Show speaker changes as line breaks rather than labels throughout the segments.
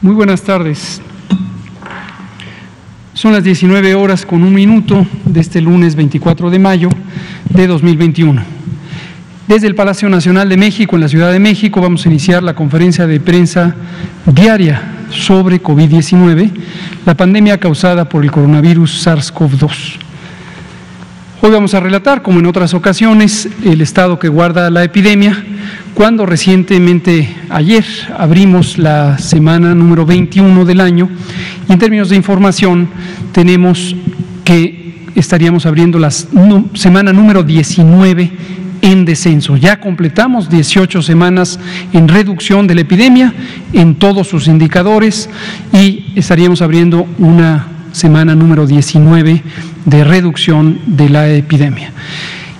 Muy buenas tardes. Son las 19:01 de este lunes 24 de mayo de 2021. Desde el Palacio Nacional de México, en la Ciudad de México, vamos a iniciar la conferencia de prensa diaria sobre COVID-19, la pandemia causada por el coronavirus SARS-CoV-2. Hoy vamos a relatar, como en otras ocasiones, el estado que guarda la epidemia, cuando recientemente, ayer, abrimos la semana número 21 del año, y en términos de información tenemos que estaríamos abriendo la semana número 19 en descenso. Ya completamos 18 semanas en reducción de la epidemia en todos sus indicadores y estaríamos abriendo una semana número 19 de reducción de la epidemia.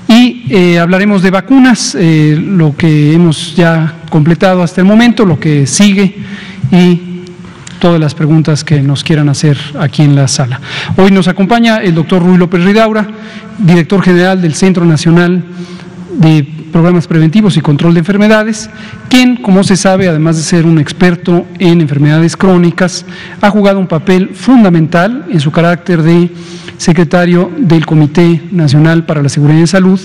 Y hablaremos de vacunas, lo que hemos ya completado hasta el momento, lo que sigue y todas las preguntas que nos quieran hacer aquí en la sala. Hoy nos acompaña el doctor Ruy López Ridaura, director general del Centro Nacional de Programas Preventivos y Control de Enfermedades, quien, como se sabe, además de ser un experto en enfermedades crónicas, ha jugado un papel fundamental en su carácter de secretario del Comité Nacional para la Seguridad y Salud,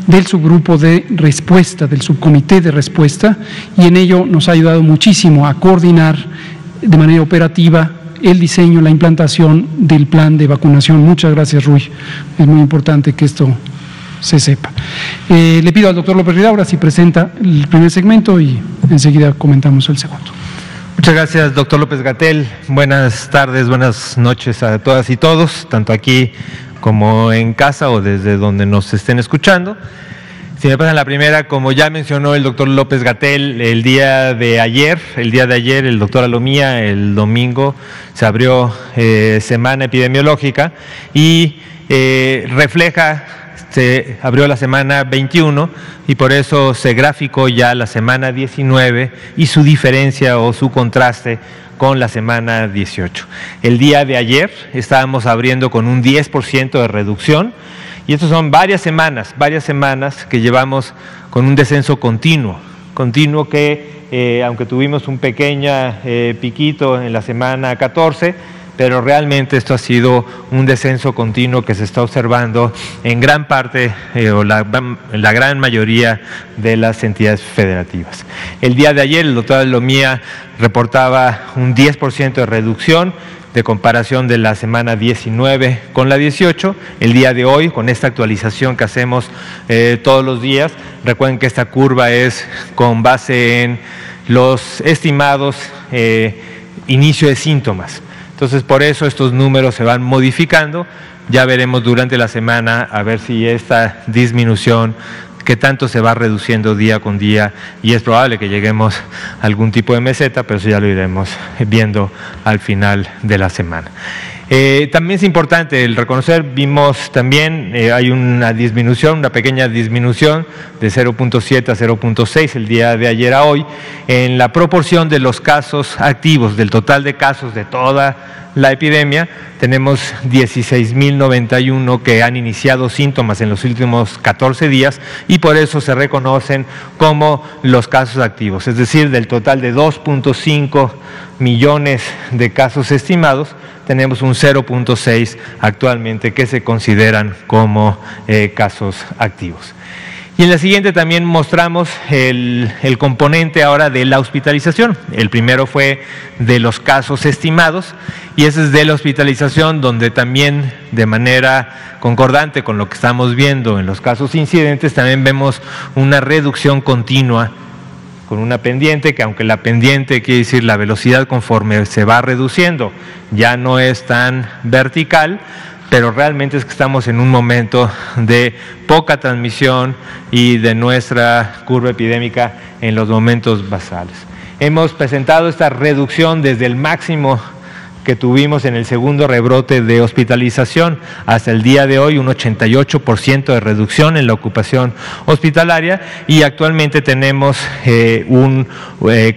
del subgrupo de respuesta, del subcomité de respuesta, y en ello nos ha ayudado muchísimo a coordinar de manera operativa el diseño, la implantación del plan de vacunación. Muchas gracias, Ruy. Es muy importante que esto se sepa. Le pido al doctor López Ridaura si presenta el primer segmento y enseguida comentamos el segundo.
Muchas gracias, doctor López-Gatell. Buenas tardes, buenas noches a todas y todos, tanto aquí como en casa o desde donde nos estén escuchando. Si me pasan la primera, como ya mencionó el doctor López-Gatell, el día de ayer, el doctor Alomía, el domingo, se abrió semana epidemiológica y se abrió la semana 21 y por eso se graficó ya la semana 19 y su diferencia o su contraste con la semana 18. El día de ayer estábamos abriendo con un 10% de reducción y estos son varias semanas que llevamos con un descenso continuo que aunque tuvimos un pequeño piquito en la semana 14, pero realmente esto ha sido un descenso continuo que se está observando en gran parte o la gran mayoría de las entidades federativas. El día de ayer el doctor Alomía reportaba un 10% de reducción de comparación de la semana 19 con la 18. El día de hoy, con esta actualización que hacemos todos los días, recuerden que esta curva es con base en los estimados inicio de síntomas. Entonces, por eso estos números se van modificando. Ya veremos durante la semana a ver si esta disminución, qué tanto se va reduciendo día con día, y es probable que lleguemos a algún tipo de meseta, pero eso ya lo iremos viendo al final de la semana. También es importante el reconocer, vimos también, hay una pequeña disminución de 0.7 a 0.6 el día de ayer a hoy, en la proporción de los casos activos, del total de casos de toda la epidemia. Tenemos 16.091 que han iniciado síntomas en los últimos 14 días y por eso se reconocen como los casos activos, es decir, del total de 2.5 millones de casos estimados, tenemos un 0.6 actualmente que se consideran como casos activos. Y en la siguiente también mostramos el componente ahora de la hospitalización. El primero fue de los casos estimados y ese es de la hospitalización, donde también de manera concordante con lo que estamos viendo en los casos incidentes, también vemos una reducción continua con una pendiente, que aunque la pendiente quiere decir la velocidad conforme se va reduciendo, ya no es tan vertical, pero realmente es que estamos en un momento de poca transmisión y de nuestra curva epidémica en los momentos basales. Hemos presentado esta reducción desde el máximo que tuvimos en el segundo rebrote de hospitalización hasta el día de hoy, un 88% de reducción en la ocupación hospitalaria, y actualmente tenemos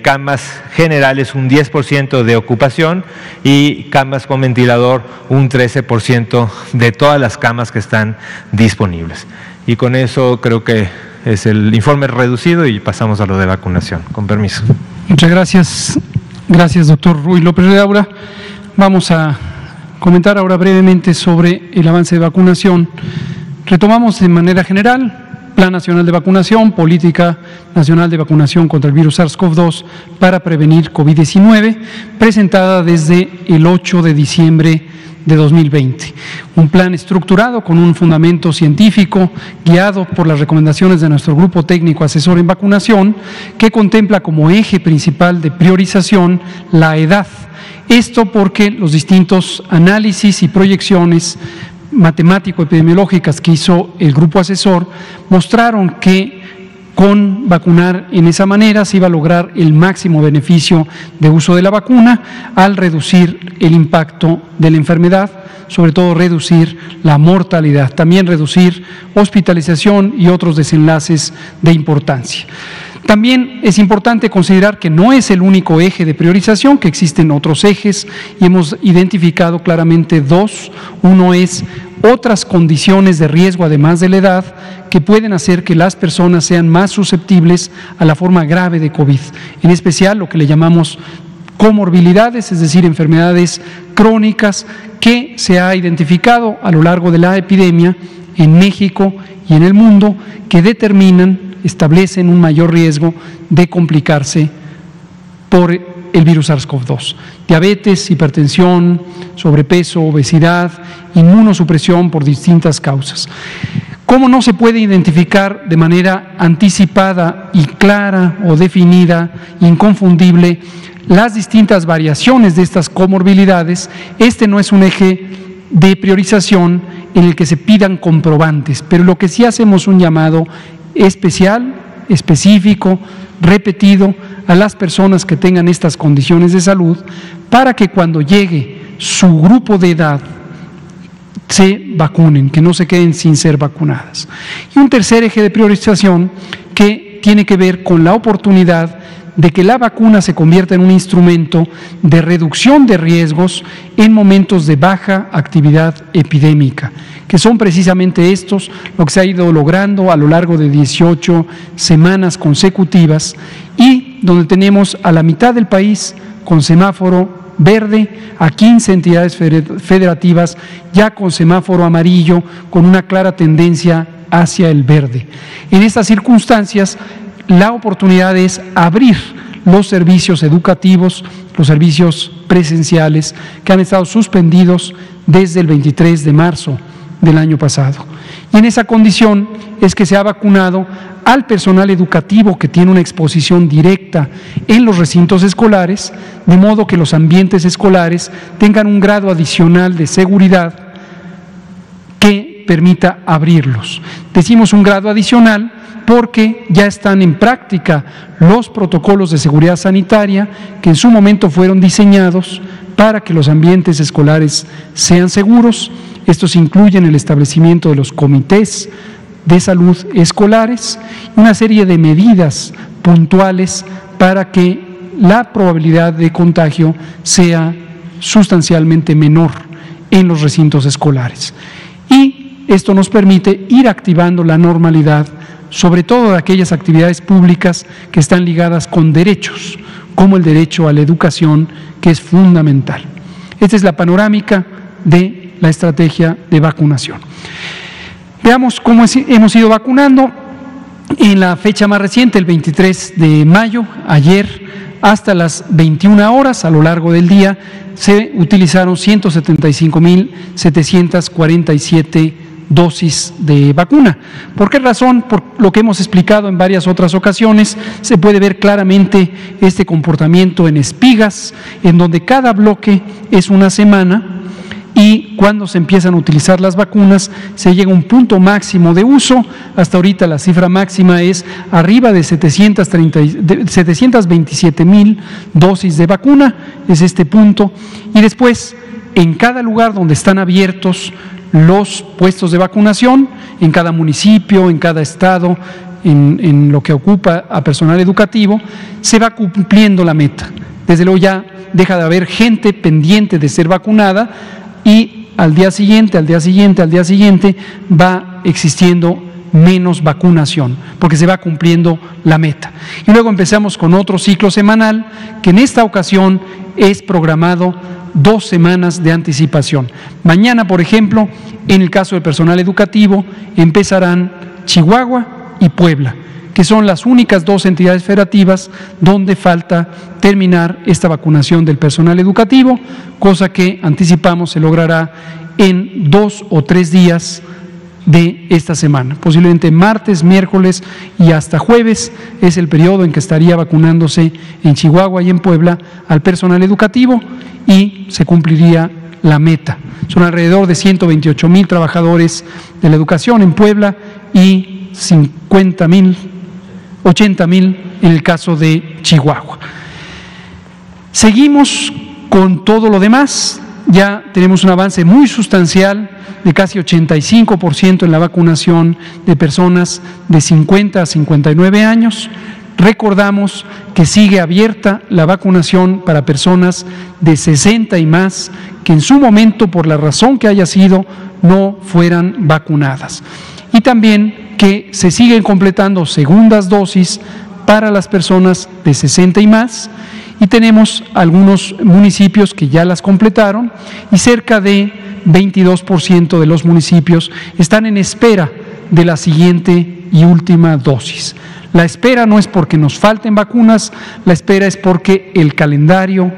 camas generales un 10% de ocupación y camas con ventilador un 13% de todas las camas que están disponibles. Y con eso creo que es el informe reducido y pasamos a lo de vacunación. Con permiso.
Muchas gracias. Gracias, doctor Ruy López Redaura. Vamos a comentar ahora brevemente sobre el avance de vacunación. Retomamos de manera general Plan Nacional de Vacunación, Política Nacional de Vacunación contra el virus SARS-CoV-2 para prevenir COVID-19, presentada desde el 8 de diciembre de 2020. Un plan estructurado con un fundamento científico guiado por las recomendaciones de nuestro grupo técnico asesor en vacunación, que contempla como eje principal de priorización la edad. Esto porque los distintos análisis y proyecciones matemático-epidemiológicas que hizo el grupo asesor mostraron que con vacunar en esa manera se iba a lograr el máximo beneficio de uso de la vacuna al reducir el impacto de la enfermedad, sobre todo reducir la mortalidad, también reducir hospitalización y otros desenlaces de importancia. También es importante considerar que no es el único eje de priorización, que existen otros ejes y hemos identificado claramente dos. Uno es otras condiciones de riesgo, además de la edad, que pueden hacer que las personas sean más susceptibles a la forma grave de COVID, en especial lo que le llamamos comorbilidades, es decir, enfermedades crónicas que se ha identificado a lo largo de la epidemia en México y en el mundo, que establecen un mayor riesgo de complicarse por el virus SARS-CoV-2. Diabetes, hipertensión, sobrepeso, obesidad, inmunosupresión por distintas causas. ¿Cómo no se puede identificar de manera anticipada y clara o definida, inconfundible, las distintas variaciones de estas comorbilidades? Este no es un eje de priorización en el que se pidan comprobantes, pero lo que sí hacemos un llamado especial, específico, repetido a las personas que tengan estas condiciones de salud, para que cuando llegue su grupo de edad se vacunen, que no se queden sin ser vacunadas. Y un tercer eje de priorización que tiene que ver con la oportunidad de que la vacuna se convierta en un instrumento de reducción de riesgos en momentos de baja actividad epidémica, que son precisamente estos, lo que se ha ido logrando a lo largo de 18 semanas consecutivas y donde tenemos a la mitad del país con semáforo verde, a 15 entidades federativas ya con semáforo amarillo, con una clara tendencia hacia el verde. En estas circunstancias, la oportunidad es abrir los servicios educativos, los servicios presenciales que han estado suspendidos desde el 23 de marzo del año pasado. Y en esa condición es que se ha vacunado al personal educativo que tiene una exposición directa en los recintos escolares, de modo que los ambientes escolares tengan un grado adicional de seguridad que permita abrirlos. Decimos un grado adicional porque ya están en práctica los protocolos de seguridad sanitaria que en su momento fueron diseñados para que los ambientes escolares sean seguros. Estos incluyen el establecimiento de los comités de salud escolares y una serie de medidas puntuales para que la probabilidad de contagio sea sustancialmente menor en los recintos escolares. Y esto nos permite ir activando la normalidad, sobre todo de aquellas actividades públicas que están ligadas con derechos, como el derecho a la educación, que es fundamental. Esta es la panorámica de la estrategia de vacunación. Veamos cómo hemos ido vacunando. En la fecha más reciente, el 23 de mayo, ayer, hasta las 21 horas, a lo largo del día, se utilizaron 175.747 dosis de vacuna. ¿Por qué razón? Por lo que hemos explicado en varias otras ocasiones, se puede ver claramente este comportamiento en espigas, en donde cada bloque es una semana, y cuando se empiezan a utilizar las vacunas se llega a un punto máximo de uso. Hasta ahorita la cifra máxima es arriba de 727.000 dosis de vacuna, es este punto, y después en cada lugar donde están abiertos los puestos de vacunación, en cada municipio, en cada estado, en lo que ocupa a personal educativo, se va cumpliendo la meta. Desde luego ya deja de haber gente pendiente de ser vacunada y al día siguiente va existiendo menos vacunación, porque se va cumpliendo la meta. Y luego empezamos con otro ciclo semanal, que en esta ocasión es programado 2 semanas de anticipación. Mañana, por ejemplo, en el caso del personal educativo, empezarán Chihuahua y Puebla, que son las únicas 2 entidades federativas donde falta terminar esta vacunación del personal educativo, cosa que anticipamos se logrará en 2 o 3 días de esta semana. Posiblemente martes, miércoles y hasta jueves es el periodo en que estaría vacunándose en Chihuahua y en Puebla al personal educativo y se cumpliría la meta. Son alrededor de 128,000 trabajadores de la educación en Puebla y 80,000 en el caso de Chihuahua. Seguimos con todo lo demás. Ya tenemos un avance muy sustancial de casi 85% en la vacunación de personas de 50 a 59 años. Recordamos que sigue abierta la vacunación para personas de 60 y más que en su momento, por la razón que haya sido, no fueran vacunadas. Y también que se siguen completando segundas dosis para las personas de 60 y más. Y tenemos algunos municipios que ya las completaron y cerca de 22% de los municipios están en espera de la siguiente y última dosis. La espera no es porque nos falten vacunas, la espera es porque el calendario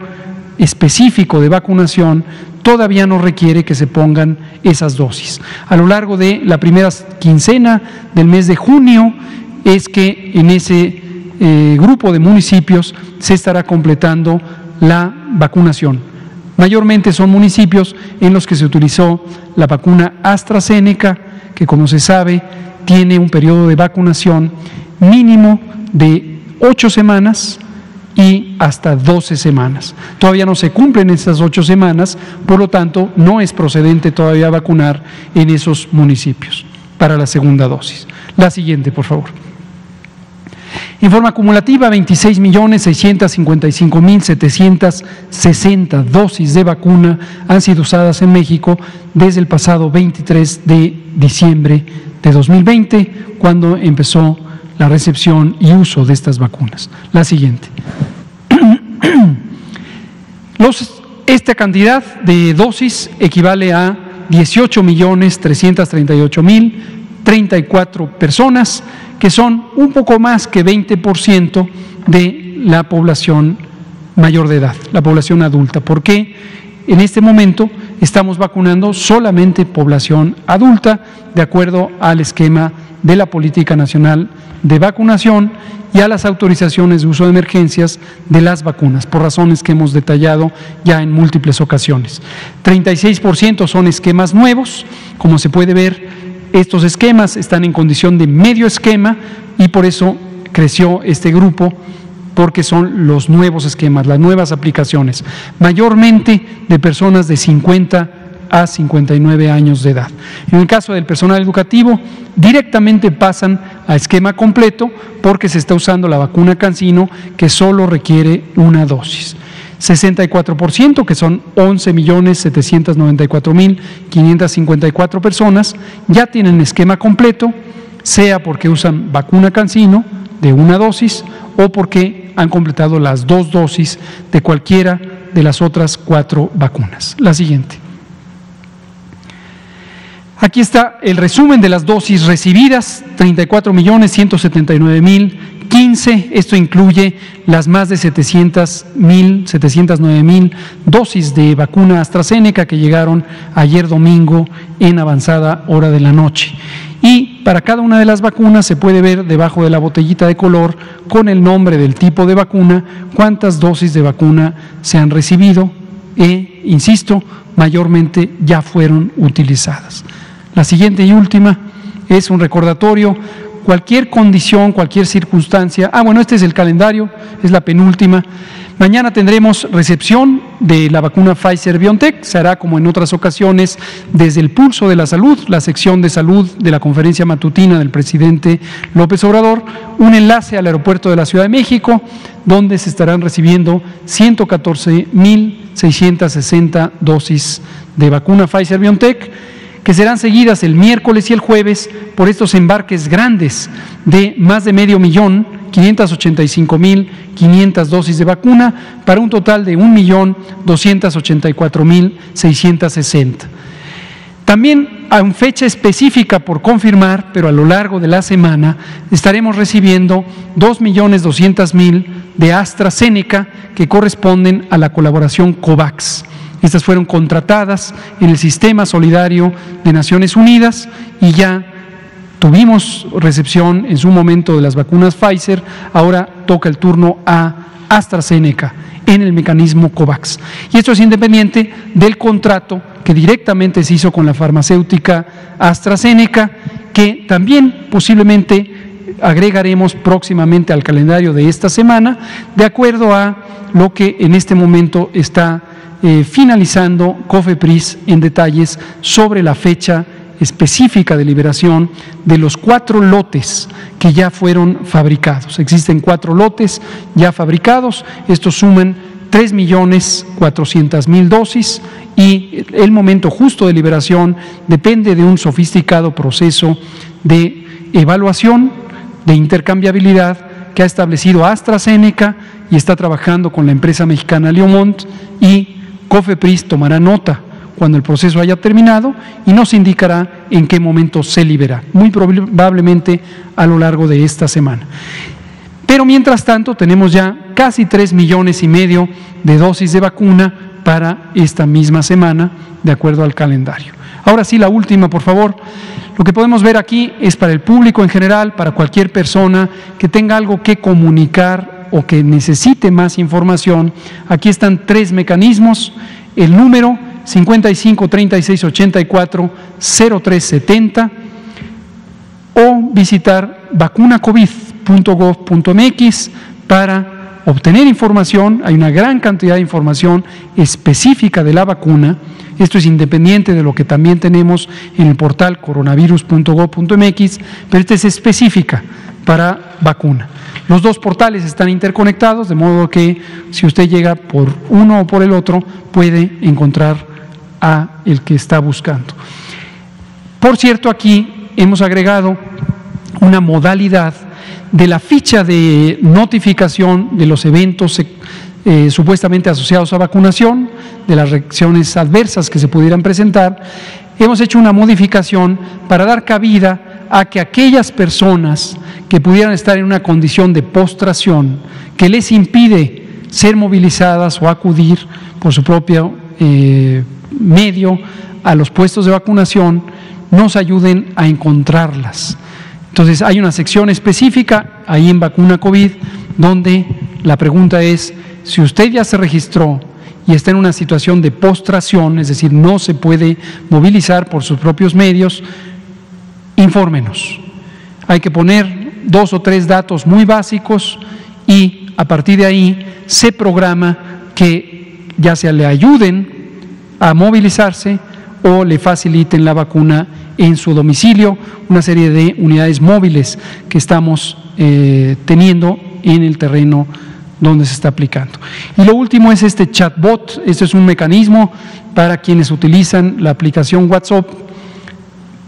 específico de vacunación todavía no requiere que se pongan esas dosis. A lo largo de la primera quincena del mes de junio es que en ese grupo de municipios se estará completando la vacunación. Mayormente son municipios en los que se utilizó la vacuna AstraZeneca, que como se sabe tiene un periodo de vacunación mínimo de 8 semanas y hasta 12 semanas. Todavía no se cumplen esas 8 semanas, por lo tanto no es procedente todavía vacunar en esos municipios para la segunda dosis. La siguiente, por favor. En forma acumulativa, 26.655.760 dosis de vacuna han sido usadas en México desde el pasado 23 de diciembre de 2020, cuando empezó la recepción y uso de estas vacunas. La siguiente. Esta cantidad de dosis equivale a 18.338.034 personas, que son un poco más que 20% de la población mayor de edad, la población adulta. ¿Por qué? En este momento estamos vacunando solamente población adulta, de acuerdo al esquema de la Política Nacional de Vacunación y a las autorizaciones de uso de emergencias de las vacunas, por razones que hemos detallado ya en múltiples ocasiones. 36% son esquemas nuevos. Como se puede ver, estos esquemas están en condición de medio esquema y por eso creció este grupo, porque son los nuevos esquemas, las nuevas aplicaciones, mayormente de personas de 50 a 59 años de edad. En el caso del personal educativo, directamente pasan a esquema completo porque se está usando la vacuna CanSino, que solo requiere una dosis. 64%, que son 11.794.554 personas, ya tienen esquema completo, sea porque usan vacuna CanSino de una dosis o porque han completado las 2 dosis de cualquiera de las otras 4 vacunas. La siguiente. Aquí está el resumen de las dosis recibidas, 34.179.015. Esto incluye las más de 709.000 dosis de vacuna AstraZeneca que llegaron ayer domingo en avanzada hora de la noche. Y para cada una de las vacunas se puede ver debajo de la botellita de color, con el nombre del tipo de vacuna, cuántas dosis de vacuna se han recibido e, insisto, mayormente ya fueron utilizadas. La siguiente y última es un recordatorio. Cualquier condición, cualquier circunstancia. Este es el calendario, es la penúltima. Mañana tendremos recepción de la vacuna Pfizer-BioNTech. Se hará, como en otras ocasiones, desde el Pulso de la Salud, la sección de salud de la conferencia matutina del presidente López Obrador, un enlace al aeropuerto de la Ciudad de México, donde se estarán recibiendo 114.660 dosis de vacuna Pfizer-BioNTech, que serán seguidas el miércoles y el jueves por estos embarques grandes de más de 500.000, 585.500 dosis de vacuna, para un total de 1.284.660. También hay una fecha específica por confirmar, pero a lo largo de la semana estaremos recibiendo 2.200.000 de AstraZeneca que corresponden a la colaboración COVAX. Estas fueron contratadas en el Sistema Solidario de Naciones Unidas y ya tuvimos recepción en su momento de las vacunas Pfizer, ahora toca el turno a AstraZeneca en el mecanismo COVAX. Y esto es independiente del contrato que directamente se hizo con la farmacéutica AstraZeneca, que también posiblemente agregaremos próximamente al calendario de esta semana, de acuerdo a lo que en este momento está finalizando COFEPRIS en detalles sobre la fecha específica de liberación de los 4 lotes que ya fueron fabricados. Existen 4 lotes ya fabricados, estos suman 3.400.000 dosis y el momento justo de liberación depende de un sofisticado proceso de evaluación, de intercambiabilidad que ha establecido AstraZeneca y está trabajando con la empresa mexicana Leomont, y COFEPRIS tomará nota cuando el proceso haya terminado y nos indicará en qué momento se libera, muy probablemente a lo largo de esta semana. Pero mientras tanto tenemos ya casi 3,5 millones de dosis de vacuna para esta misma semana, de acuerdo al calendario. Ahora sí, la última, por favor. Lo que podemos ver aquí es para el público en general, para cualquier persona que tenga algo que comunicar o que necesite más información. Aquí están 3 mecanismos: el número 55 36 84 0370 o visitar vacunacovid.gov.mx para obtener información. Hay una gran cantidad de información específica de la vacuna. Esto es independiente de lo que también tenemos en el portal coronavirus.gov.mx, pero esta es específica para vacuna. Los 2 portales están interconectados, de modo que si usted llega por uno o por el otro, puede encontrar a el que está buscando. Por cierto, aquí hemos agregado una modalidad de la ficha de notificación de los eventos supuestamente asociados a vacunación, de las reacciones adversas que se pudieran presentar. Hemos hecho una modificación para dar cabida a que aquellas personas que pudieran estar en una condición de postración que les impide ser movilizadas o acudir por su propio medio a los puestos de vacunación, nos ayuden a encontrarlas. Entonces hay una sección específica ahí en Vacuna COVID donde la pregunta es: si usted ya se registró y está en una situación de postración, es decir, no se puede movilizar por sus propios medios, infórmenos. Hay que poner 2 o 3 datos muy básicos y a partir de ahí se programa que ya sea le ayuden a movilizarse o le faciliten la vacuna en su domicilio, una serie de unidades móviles que estamos teniendo en el terreno donde se está aplicando. Y lo último es este chatbot. Este es un mecanismo para quienes utilizan la aplicación WhatsApp.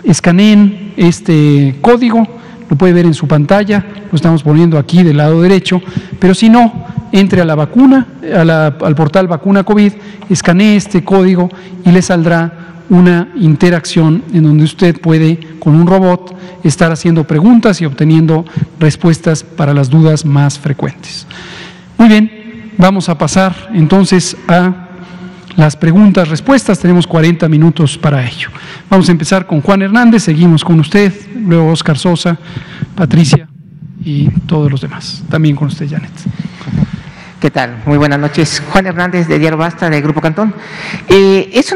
Escaneen este código, lo puede ver en su pantalla, lo estamos poniendo aquí del lado derecho, pero si no, entre a la vacuna, al portal Vacuna COVID, escanee este código y le saldrá una interacción en donde usted puede, con un robot, estar haciendo preguntas y obteniendo respuestas para las dudas más frecuentes. Muy bien, vamos a pasar entonces a las preguntas, respuestas. Tenemos 40 minutos para ello. Vamos a empezar con Juan Hernández, seguimos con usted, luego Oscar Sosa, Patricia y todos los demás. También con usted, Janet.
¿Qué tal? Muy buenas noches. Juan Hernández, de Diario Basta, de Grupo Cantón.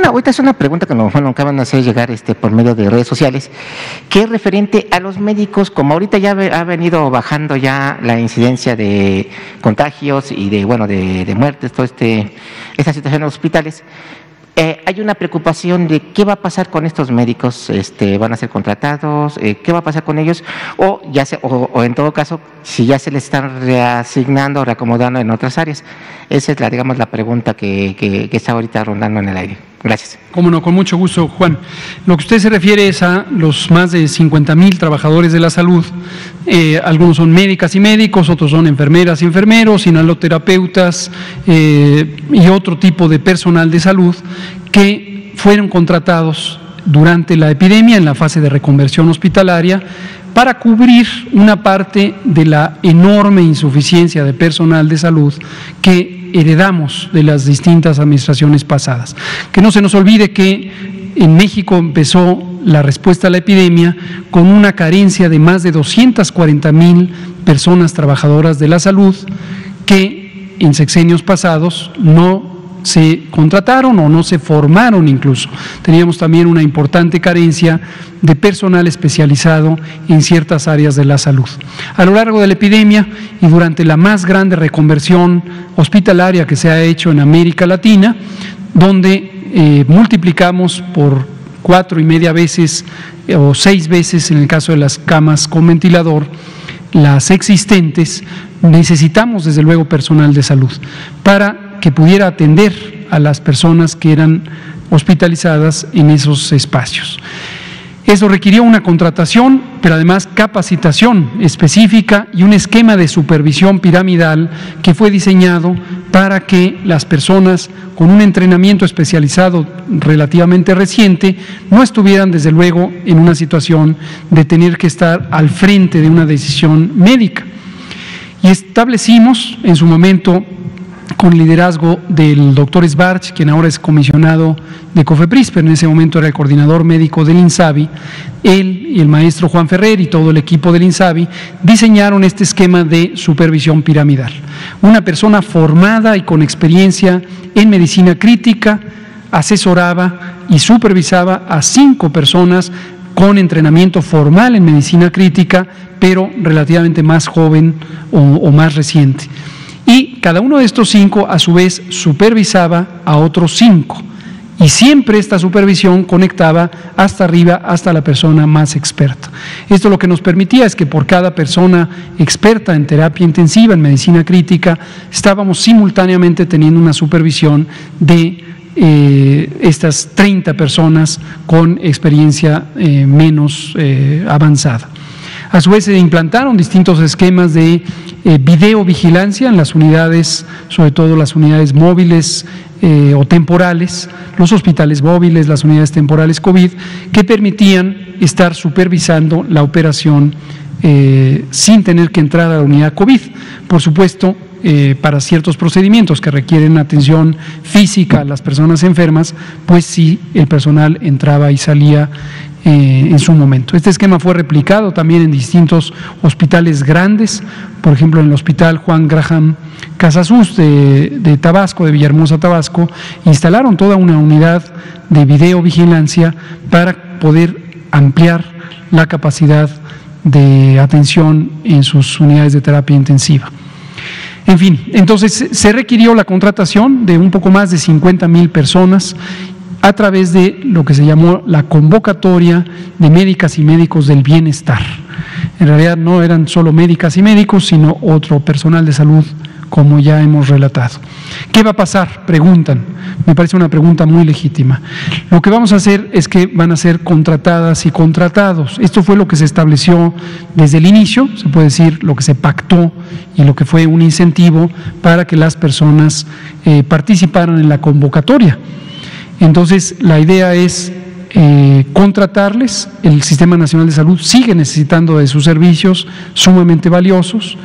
Ahorita es una pregunta que nos acaban de hacer llegar por medio de redes sociales, que es referente a los médicos. Como ahorita ya ha venido bajando ya la incidencia de contagios y de muertes, toda esta situación en los hospitales, hay una preocupación de qué va a pasar con estos médicos, van a ser contratados, qué va a pasar con ellos, o en todo caso, si ya se les están reasignando o reacomodando en otras áreas. Esa es la pregunta que está ahorita rondando en el aire. Gracias.
Cómo no, con mucho gusto, Juan. Lo que usted se refiere es a los más de 50,000 trabajadores de la salud. Algunos son médicas y médicos, otros son enfermeras y enfermeros, inhaloterapeutas y otro tipo de personal de salud que fueron contratados durante la epidemia en la fase de reconversión hospitalaria para cubrir una parte de la enorme insuficiencia de personal de salud que heredamos de las distintas administraciones pasadas. Que no se nos olvide que en México empezó la respuesta a la epidemia con una carencia de más de 240,000 personas trabajadoras de la salud que en sexenios pasados no se contrataron o no se formaron incluso. Teníamos también una importante carencia de personal especializado en ciertas áreas de la salud. A lo largo de la epidemia y durante la más grande reconversión hospitalaria que se ha hecho en América Latina, donde multiplicamos por 4,5 veces o 6 veces en el caso de las camas con ventilador, las existentes, necesitamos desde luego personal de salud para que pudiera atender a las personas que eran hospitalizadas en esos espacios. Eso requirió una contratación, pero además capacitación específica y un esquema de supervisión piramidal que fue diseñado para que las personas con un entrenamiento especializado relativamente reciente no estuvieran desde luego en una situación de tener que estar al frente de una decisión médica. Y establecimos en su momento, con liderazgo del doctor Sbarch, quien ahora es comisionado de COFEPRIS, pero en ese momento era el coordinador médico del INSABI, él y el maestro Juan Ferrer y todo el equipo del INSABI diseñaron este esquema de supervisión piramidal. Una persona formada y con experiencia en medicina crítica asesoraba y supervisaba a 5 personas con entrenamiento formal en medicina crítica, pero relativamente más joven o más reciente. Y cada uno de estos 5 a su vez supervisaba a otros 5 y siempre esta supervisión conectaba hasta arriba, hasta la persona más experta. Esto lo que nos permitía es que por cada persona experta en terapia intensiva, en medicina crítica, estábamos simultáneamente teniendo una supervisión de estas 30 personas con experiencia menos avanzada. A su vez se implantaron distintos esquemas de videovigilancia en las unidades, sobre todo las unidades móviles o temporales, los hospitales móviles, las unidades temporales COVID, que permitían estar supervisando la operación sin tener que entrar a la unidad COVID. Por supuesto, para ciertos procedimientos que requieren atención física a las personas enfermas, pues sí, el personal entraba y salía en su momento. Este esquema fue replicado también en distintos hospitales grandes, por ejemplo en el Hospital Juan Graham Casasus de Tabasco, de Villahermosa, Tabasco, instalaron toda una unidad de videovigilancia para poder ampliar la capacidad de atención en sus unidades de terapia intensiva. En fin, entonces se requirió la contratación de un poco más de 50,000 personas a través de lo que se llamó la convocatoria de médicas y médicos del bienestar. En realidad no eran solo médicas y médicos, sino otro personal de salud, como ya hemos relatado. ¿Qué va a pasar? Preguntan. Me parece una pregunta muy legítima. Lo que vamos a hacer es que van a ser contratadas y contratados. Esto fue lo que se estableció desde el inicio, se puede decir lo que se pactó y lo que fue un incentivo para que las personas participaran en la convocatoria. Entonces, la idea es contratarles. El Sistema Nacional de Salud sigue necesitando de sus servicios sumamente valiosos.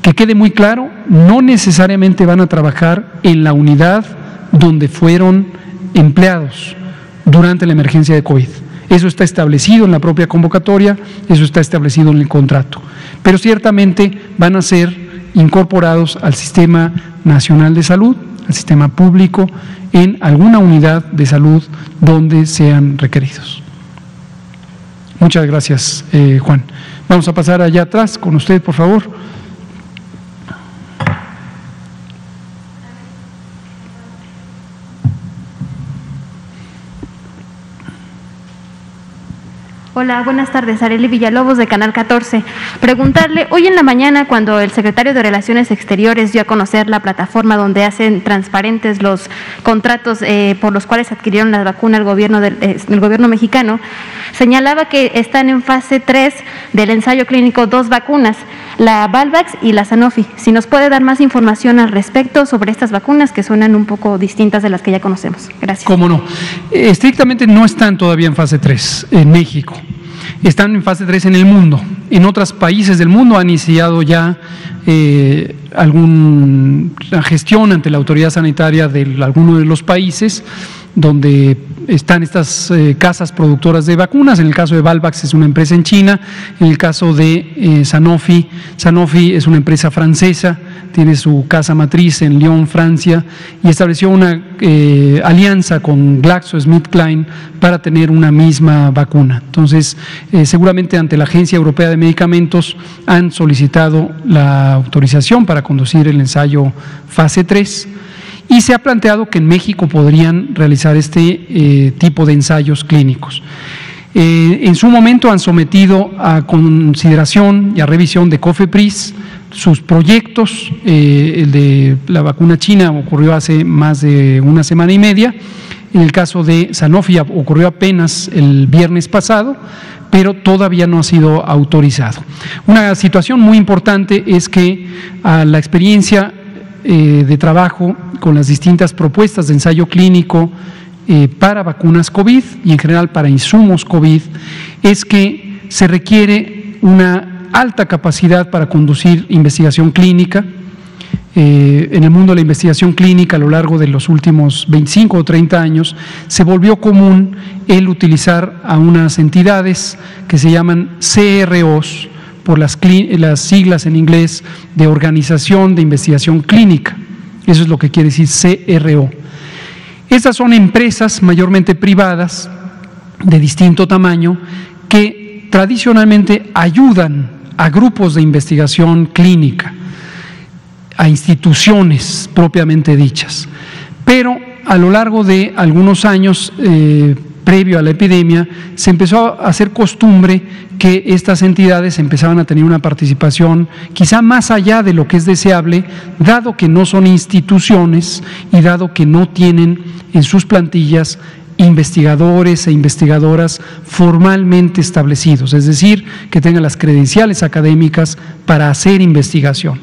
Que quede muy claro, no necesariamente van a trabajar en la unidad donde fueron empleados durante la emergencia de COVID. Eso está establecido en la propia convocatoria, eso está establecido en el contrato. Pero ciertamente van a ser incorporados al Sistema Nacional de Salud, al sistema público, en alguna unidad de salud donde sean requeridos. Muchas gracias, Juan. Vamos a pasar allá atrás con usted, por favor.
Hola, buenas tardes. Arely Villalobos, de Canal 14. Preguntarle, hoy en la mañana, cuando el secretario de Relaciones Exteriores dio a conocer la plataforma donde hacen transparentes los contratos por los cuales adquirieron la vacuna el gobierno mexicano, señalaba que están en fase 3 del ensayo clínico 2 vacunas, la Valvax y la Sanofi. Si nos puede dar más información al respecto sobre estas vacunas que suenan un poco distintas de las que ya conocemos. Gracias.
¿Cómo no? Estrictamente no están todavía en fase 3 en México. Están en fase 3 en el mundo. En otros países del mundo han iniciado ya alguna gestión ante la autoridad sanitaria de alguno de los países donde están estas casas productoras de vacunas. En el caso de Valvax es una empresa en China, en el caso de Sanofi es una empresa francesa, tiene su casa matriz en Lyon, Francia, y estableció una alianza con GlaxoSmithKline para tener una misma vacuna. Entonces, seguramente ante la Agencia Europea de Medicamentos han solicitado la autorización para conducir el ensayo fase 3. Y se ha planteado que en México podrían realizar este tipo de ensayos clínicos. En su momento han sometido a consideración y a revisión de COFEPRIS sus proyectos. El de la vacuna china ocurrió hace más de una semana y media. En el caso de Sanofi ocurrió apenas el viernes pasado, pero todavía no ha sido autorizado. Una situación muy importante es que a la experiencia de trabajo con las distintas propuestas de ensayo clínico para vacunas COVID y en general para insumos COVID, es que se requiere una alta capacidad para conducir investigación clínica. En el mundo de la investigación clínica a lo largo de los últimos 25 o 30 años se volvió común el utilizar a unas entidades que se llaman CROs, por las siglas en inglés de Organización de Investigación Clínica. Eso es lo que quiere decir CRO. Estas son empresas mayormente privadas de distinto tamaño que tradicionalmente ayudan a grupos de investigación clínica, a instituciones propiamente dichas. Pero a lo largo de algunos años, previo a la epidemia, se empezó a hacer costumbre que estas entidades empezaban a tener una participación quizá más allá de lo que es deseable, dado que no son instituciones y dado que no tienen en sus plantillas investigadores e investigadoras formalmente establecidos, es decir, que tengan las credenciales académicas para hacer investigación.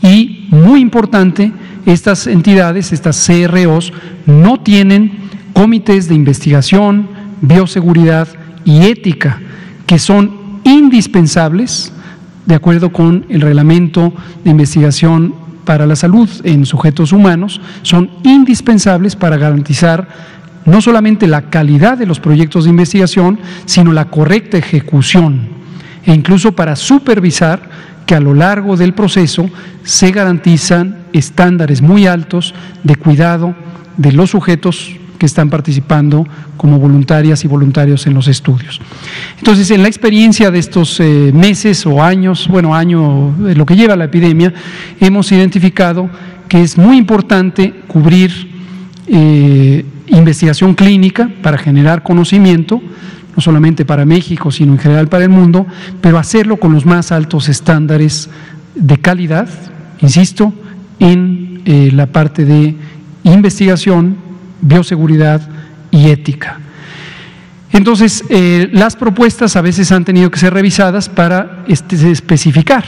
Y, muy importante, estas entidades, estas CROs, no tienen comités de investigación, bioseguridad y ética, que son indispensables, de acuerdo con el reglamento de investigación para la salud en sujetos humanos, son indispensables para garantizar no solamente la calidad de los proyectos de investigación, sino la correcta ejecución, e incluso para supervisar que a lo largo del proceso se garantizan estándares muy altos de cuidado de los sujetos que están participando como voluntarias y voluntarios en los estudios. Entonces, en la experiencia de estos meses o años, año de lo que lleva la epidemia, hemos identificado que es muy importante cubrir investigación clínica para generar conocimiento, no solamente para México, sino en general para el mundo, pero hacerlo con los más altos estándares de calidad, insisto, en la parte de investigación, bioseguridad y ética. Entonces, las propuestas a veces han tenido que ser revisadas para especificar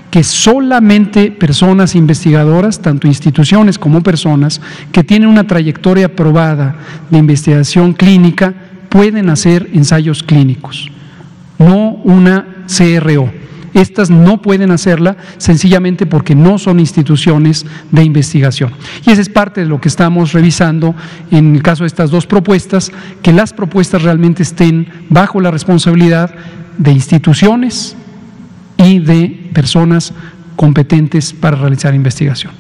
que solamente personas investigadoras, tanto instituciones como personas, que tienen una trayectoria probada de investigación clínica, pueden hacer ensayos clínicos, no una CRO. Estas no pueden hacerla sencillamente porque no son instituciones de investigación. Y esa es parte de lo que estamos revisando en el caso de estas dos propuestas, que las propuestas realmente estén bajo la responsabilidad de instituciones y de personas competentes para realizar investigación.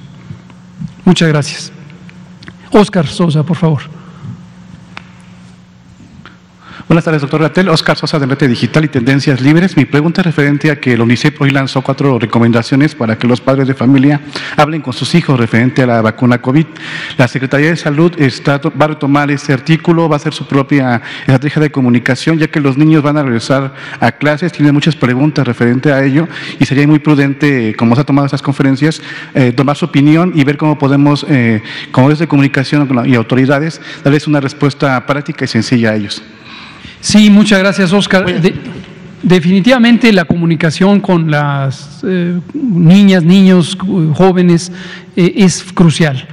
Muchas gracias. Óscar Sosa, por favor.
Buenas tardes, doctor Gatell. Oscar Sosa, de Red Digital y Tendencias Libres. Mi pregunta es referente a que el UNICEF hoy lanzó 4 recomendaciones para que los padres de familia hablen con sus hijos referente a la vacuna COVID. La Secretaría de Salud va a retomar este artículo, va a hacer su propia estrategia de comunicación, ya que los niños van a regresar a clases, tienen muchas preguntas referente a ello y sería muy prudente, como se ha tomado estas conferencias, tomar su opinión y ver cómo podemos, como medios de comunicación y autoridades, darles una respuesta práctica y sencilla a ellos.
Sí, muchas gracias, Oscar. Definitivamente la comunicación con las niñas, niños, jóvenes es crucial.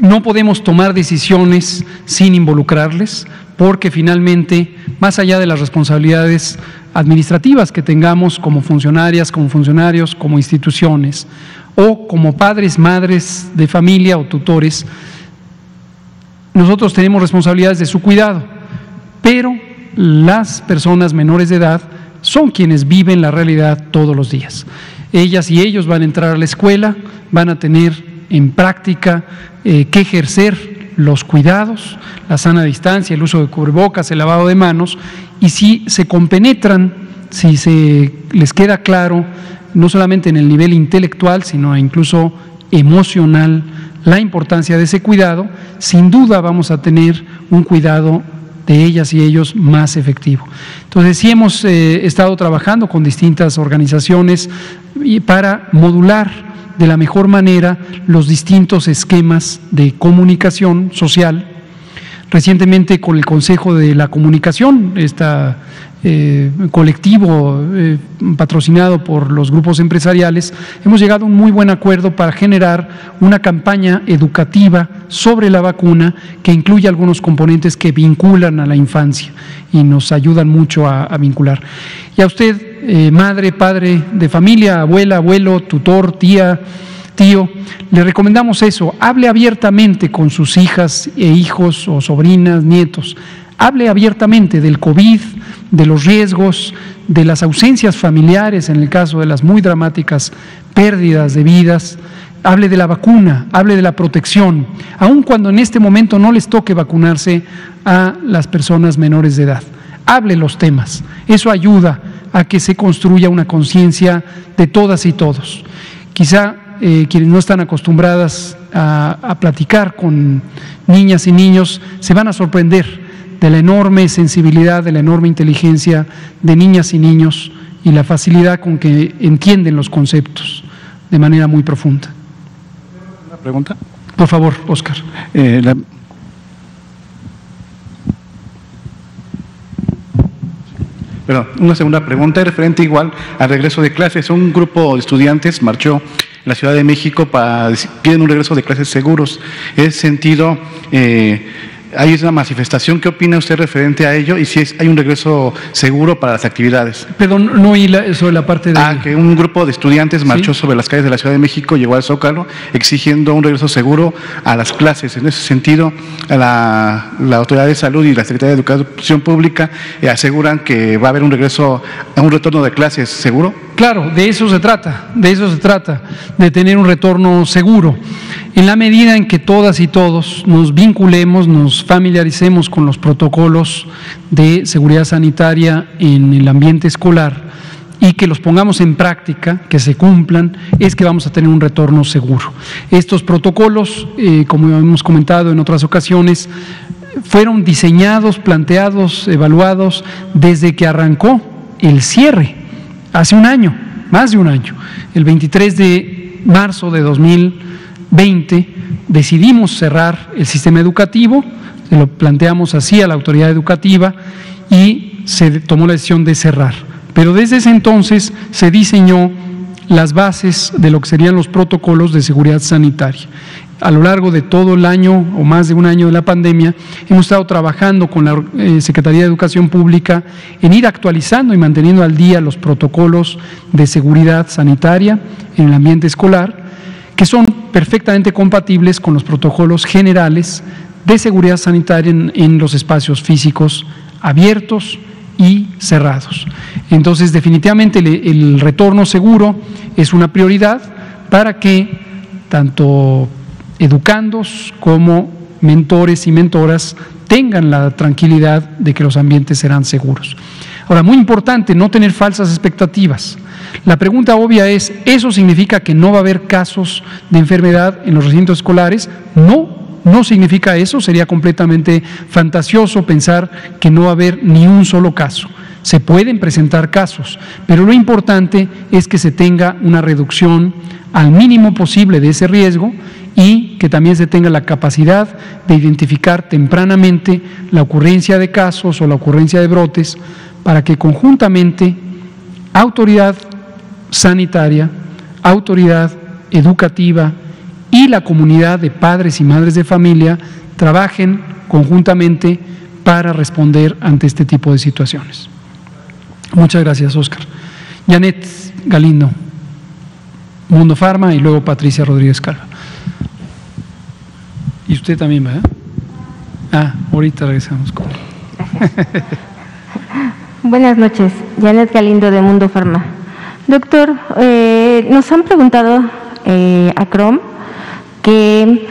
No podemos tomar decisiones sin involucrarles, porque finalmente, más allá de las responsabilidades administrativas que tengamos como funcionarias, como funcionarios, como instituciones, o como padres, madres de familia o tutores, nosotros tenemos responsabilidades de su cuidado. Pero las personas menores de edad son quienes viven la realidad todos los días. Ellas y ellos van a entrar a la escuela, van a tener en práctica que ejercer los cuidados, la sana distancia, el uso de cubrebocas, el lavado de manos, y si se compenetran, si se les queda claro, no solamente en el nivel intelectual, sino incluso emocional, la importancia de ese cuidado, sin duda vamos a tener un cuidado de ellas y ellos más efectivo. Entonces, sí hemos estado trabajando con distintas organizaciones para modular de la mejor manera los distintos esquemas de comunicación social. Recientemente, con el Consejo de la Comunicación, colectivo patrocinado por los grupos empresariales, hemos llegado a un muy buen acuerdo para generar una campaña educativa sobre la vacuna que incluye algunos componentes que vinculan a la infancia y nos ayudan mucho a vincular. Y a usted, madre, padre de familia, abuela, abuelo, tutor, tía, tío, le recomendamos eso: hable abiertamente con sus hijas e hijos o sobrinas, nietos. Hable abiertamente del COVID, de los riesgos, de las ausencias familiares en el caso de las muy dramáticas pérdidas de vidas. Hable de la vacuna, hable de la protección, aun cuando en este momento no les toque vacunarse a las personas menores de edad. Hable los temas, eso ayuda a que se construya una conciencia de todas y todos. Quizá quienes no están acostumbradas a platicar con niñas y niños se van a sorprender de la enorme sensibilidad, de la enorme inteligencia de niñas y niños y la facilidad con que entienden los conceptos de manera muy profunda.
¿Una pregunta?
Por favor, Oscar.
Una segunda pregunta referente igual al regreso de clases. Un grupo de estudiantes marchó en la Ciudad de México piden un regreso de clases seguros. En ese sentido, hay una manifestación. ¿Qué opina usted referente a ello? Y si hay un regreso seguro para las actividades.
Perdón, no oí sobre la parte de…
que un grupo de estudiantes marchó sobre las calles de la Ciudad de México, llegó al Zócalo, exigiendo un regreso seguro a las clases. En ese sentido, la Autoridad de Salud y la Secretaría de Educación Pública aseguran que va a haber un retorno de clases seguro.
Claro, de eso se trata, de tener un retorno seguro. En la medida en que todas y todos nos vinculemos, nos familiaricemos con los protocolos de seguridad sanitaria en el ambiente escolar y que los pongamos en práctica, que se cumplan, es que vamos a tener un retorno seguro. Estos protocolos, como hemos comentado en otras ocasiones, fueron diseñados, planteados, evaluados desde que arrancó el cierre, hace un año, más de un año. El 23 de marzo de 2020 decidimos cerrar el sistema educativo, se lo planteamos así a la autoridad educativa y se tomó la decisión de cerrar. Pero desde ese entonces se diseñó las bases de lo que serían los protocolos de seguridad sanitaria. A lo largo de todo el año o más de un año de la pandemia, hemos estado trabajando con la Secretaría de Educación Pública en ir actualizando y manteniendo al día los protocolos de seguridad sanitaria en el ambiente escolar, que son perfectamente compatibles con los protocolos generales de seguridad sanitaria en los espacios físicos abiertos y cerrados. Entonces, definitivamente el retorno seguro es una prioridad para que tanto educandos como mentores y mentoras tengan la tranquilidad de que los ambientes serán seguros. Ahora, muy importante, no tener falsas expectativas. La pregunta obvia es, ¿eso significa que no va a haber casos de enfermedad en los recintos escolares? No significa eso, sería completamente fantasioso pensar que no va a haber ni un solo caso. Se pueden presentar casos, pero lo importante es que se tenga una reducción al mínimo posible de ese riesgo y que también se tenga la capacidad de identificar tempranamente la ocurrencia de casos o la ocurrencia de brotes para que conjuntamente autoridad sanitaria, autoridad educativa y la comunidad de padres y madres de familia trabajen conjuntamente para responder ante este tipo de situaciones. Muchas gracias, Óscar. Janet Galindo, Mundo Farma, y luego Patricia Rodríguez Calva. Y usted también, ¿verdad? Ahorita regresamos con él.
Buenas noches, Janet Galindo de Mundo Farma. Doctor, nos han preguntado a CROM que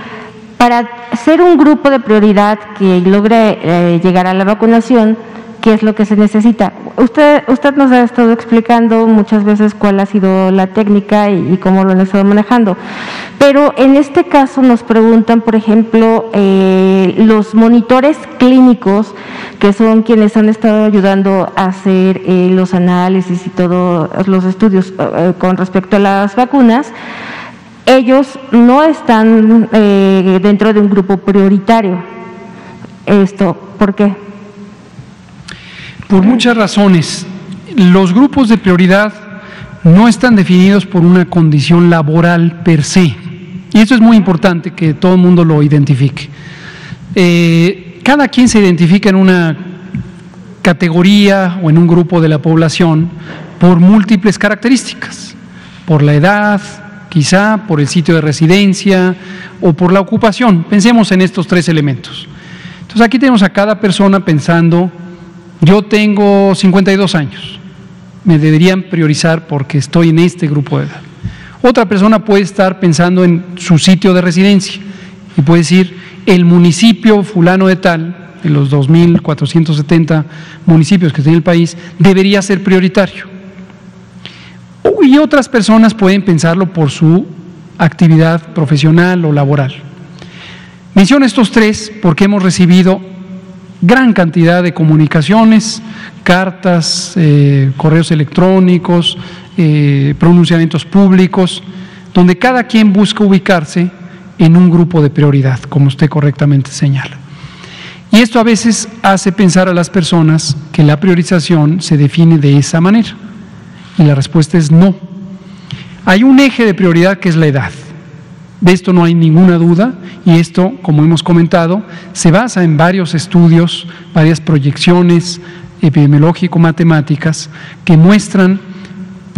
para ser un grupo de prioridad que logre llegar a la vacunación, ¿qué es lo que se necesita? Usted nos ha estado explicando muchas veces cuál ha sido la técnica y cómo lo han estado manejando, pero en este caso nos preguntan, por ejemplo, los monitores clínicos, que son quienes han estado ayudando a hacer los análisis y todos los estudios con respecto a las vacunas. Ellos no están dentro de un grupo prioritario. ¿Por qué?
Por muchas razones. Los grupos de prioridad no están definidos por una condición laboral per se. Y eso es muy importante que todo el mundo lo identifique. Cada quien se identifica en una categoría o en un grupo de la población por múltiples características, por la edad, quizá por el sitio de residencia o por la ocupación. Pensemos en estos tres elementos. Entonces aquí tenemos a cada persona pensando, yo tengo 52 años, me deberían priorizar porque estoy en este grupo de edad. Otra persona puede estar pensando en su sitio de residencia y puede decir, el municipio fulano de tal, de los 2.470 municipios que tiene el país, debería ser prioritario. Y otras personas pueden pensarlo por su actividad profesional o laboral. Menciono estos tres porque hemos recibido gran cantidad de comunicaciones, cartas, correos electrónicos, pronunciamientos públicos, donde cada quien busca ubicarse en un grupo de prioridad, como usted correctamente señala. Y esto a veces hace pensar a las personas que la priorización se define de esa manera. Y la respuesta es no. Hay un eje de prioridad que es la edad. De esto no hay ninguna duda y esto, como hemos comentado, se basa en varios estudios, varias proyecciones epidemiológico-matemáticas que muestran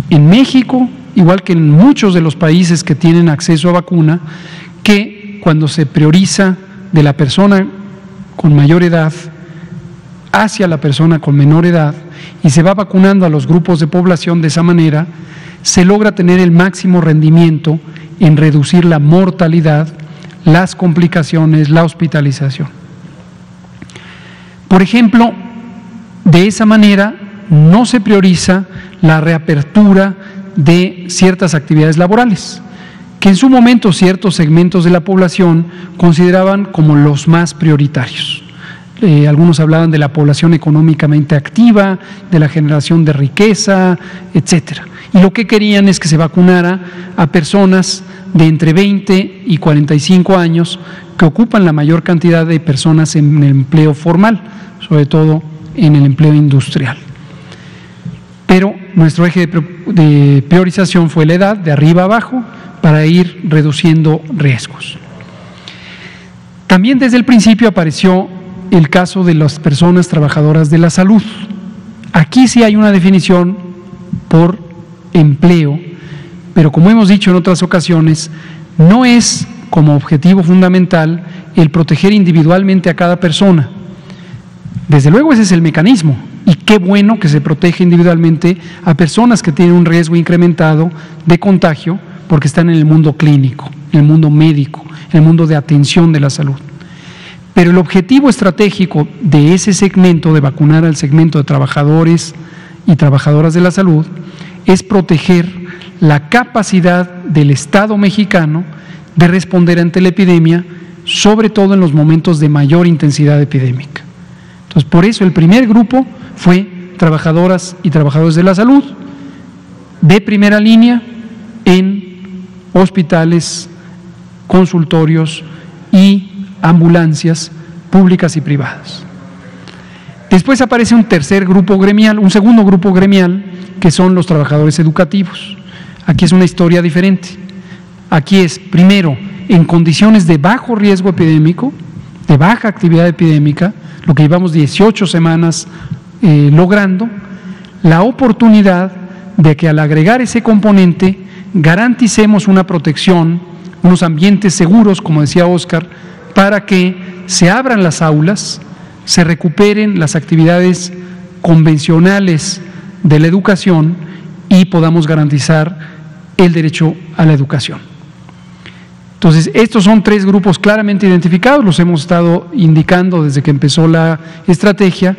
en México, igual que en muchos de los países que tienen acceso a vacuna, que cuando se prioriza de la persona con mayor edad hacia la persona con menor edad y se va vacunando a los grupos de población de esa manera, se logra tener el máximo rendimiento en reducir la mortalidad, las complicaciones, la hospitalización. Por ejemplo, de esa manera no se prioriza la reapertura de ciertas actividades laborales, que en su momento ciertos segmentos de la población consideraban como los más prioritarios. Algunos hablaban de la población económicamente activa, de la generación de riqueza, etcétera. Y lo que querían es que se vacunara a personas de entre 20 y 45 años que ocupan la mayor cantidad de personas en el empleo formal, sobre todo en el empleo industrial. Pero nuestro eje de priorización fue la edad, de arriba a abajo, para ir reduciendo riesgos. También desde el principio apareció el caso de las personas trabajadoras de la salud. Aquí sí hay una definición por empleo, pero como hemos dicho en otras ocasiones, no es como objetivo fundamental el proteger individualmente a cada persona. Desde luego ese es el mecanismo, y qué bueno que se protege individualmente a personas que tienen un riesgo incrementado de contagio porque están en el mundo clínico, en el mundo médico, en el mundo de atención de la salud. Pero el objetivo estratégico de ese segmento, de vacunar al segmento de trabajadores y trabajadoras de la salud, es proteger la capacidad del Estado mexicano de responder ante la epidemia, sobre todo en los momentos de mayor intensidad epidémica. Entonces, por eso el primer grupo fue trabajadoras y trabajadores de la salud, de primera línea en hospitales, consultorios y ambulancias públicas y privadas. Después aparece un tercer grupo gremial, un segundo grupo gremial, que son los trabajadores educativos. Aquí es una historia diferente. Aquí es, primero, en condiciones de bajo riesgo epidémico, de baja actividad epidémica, lo que llevamos 18 semanas logrando, la oportunidad de que al agregar ese componente garanticemos una protección, unos ambientes seguros, como decía Óscar, para que se abran las aulas, se recuperen las actividades convencionales de la educación y podamos garantizar el derecho a la educación. Entonces, estos son tres grupos claramente identificados, los hemos estado indicando desde que empezó la estrategia,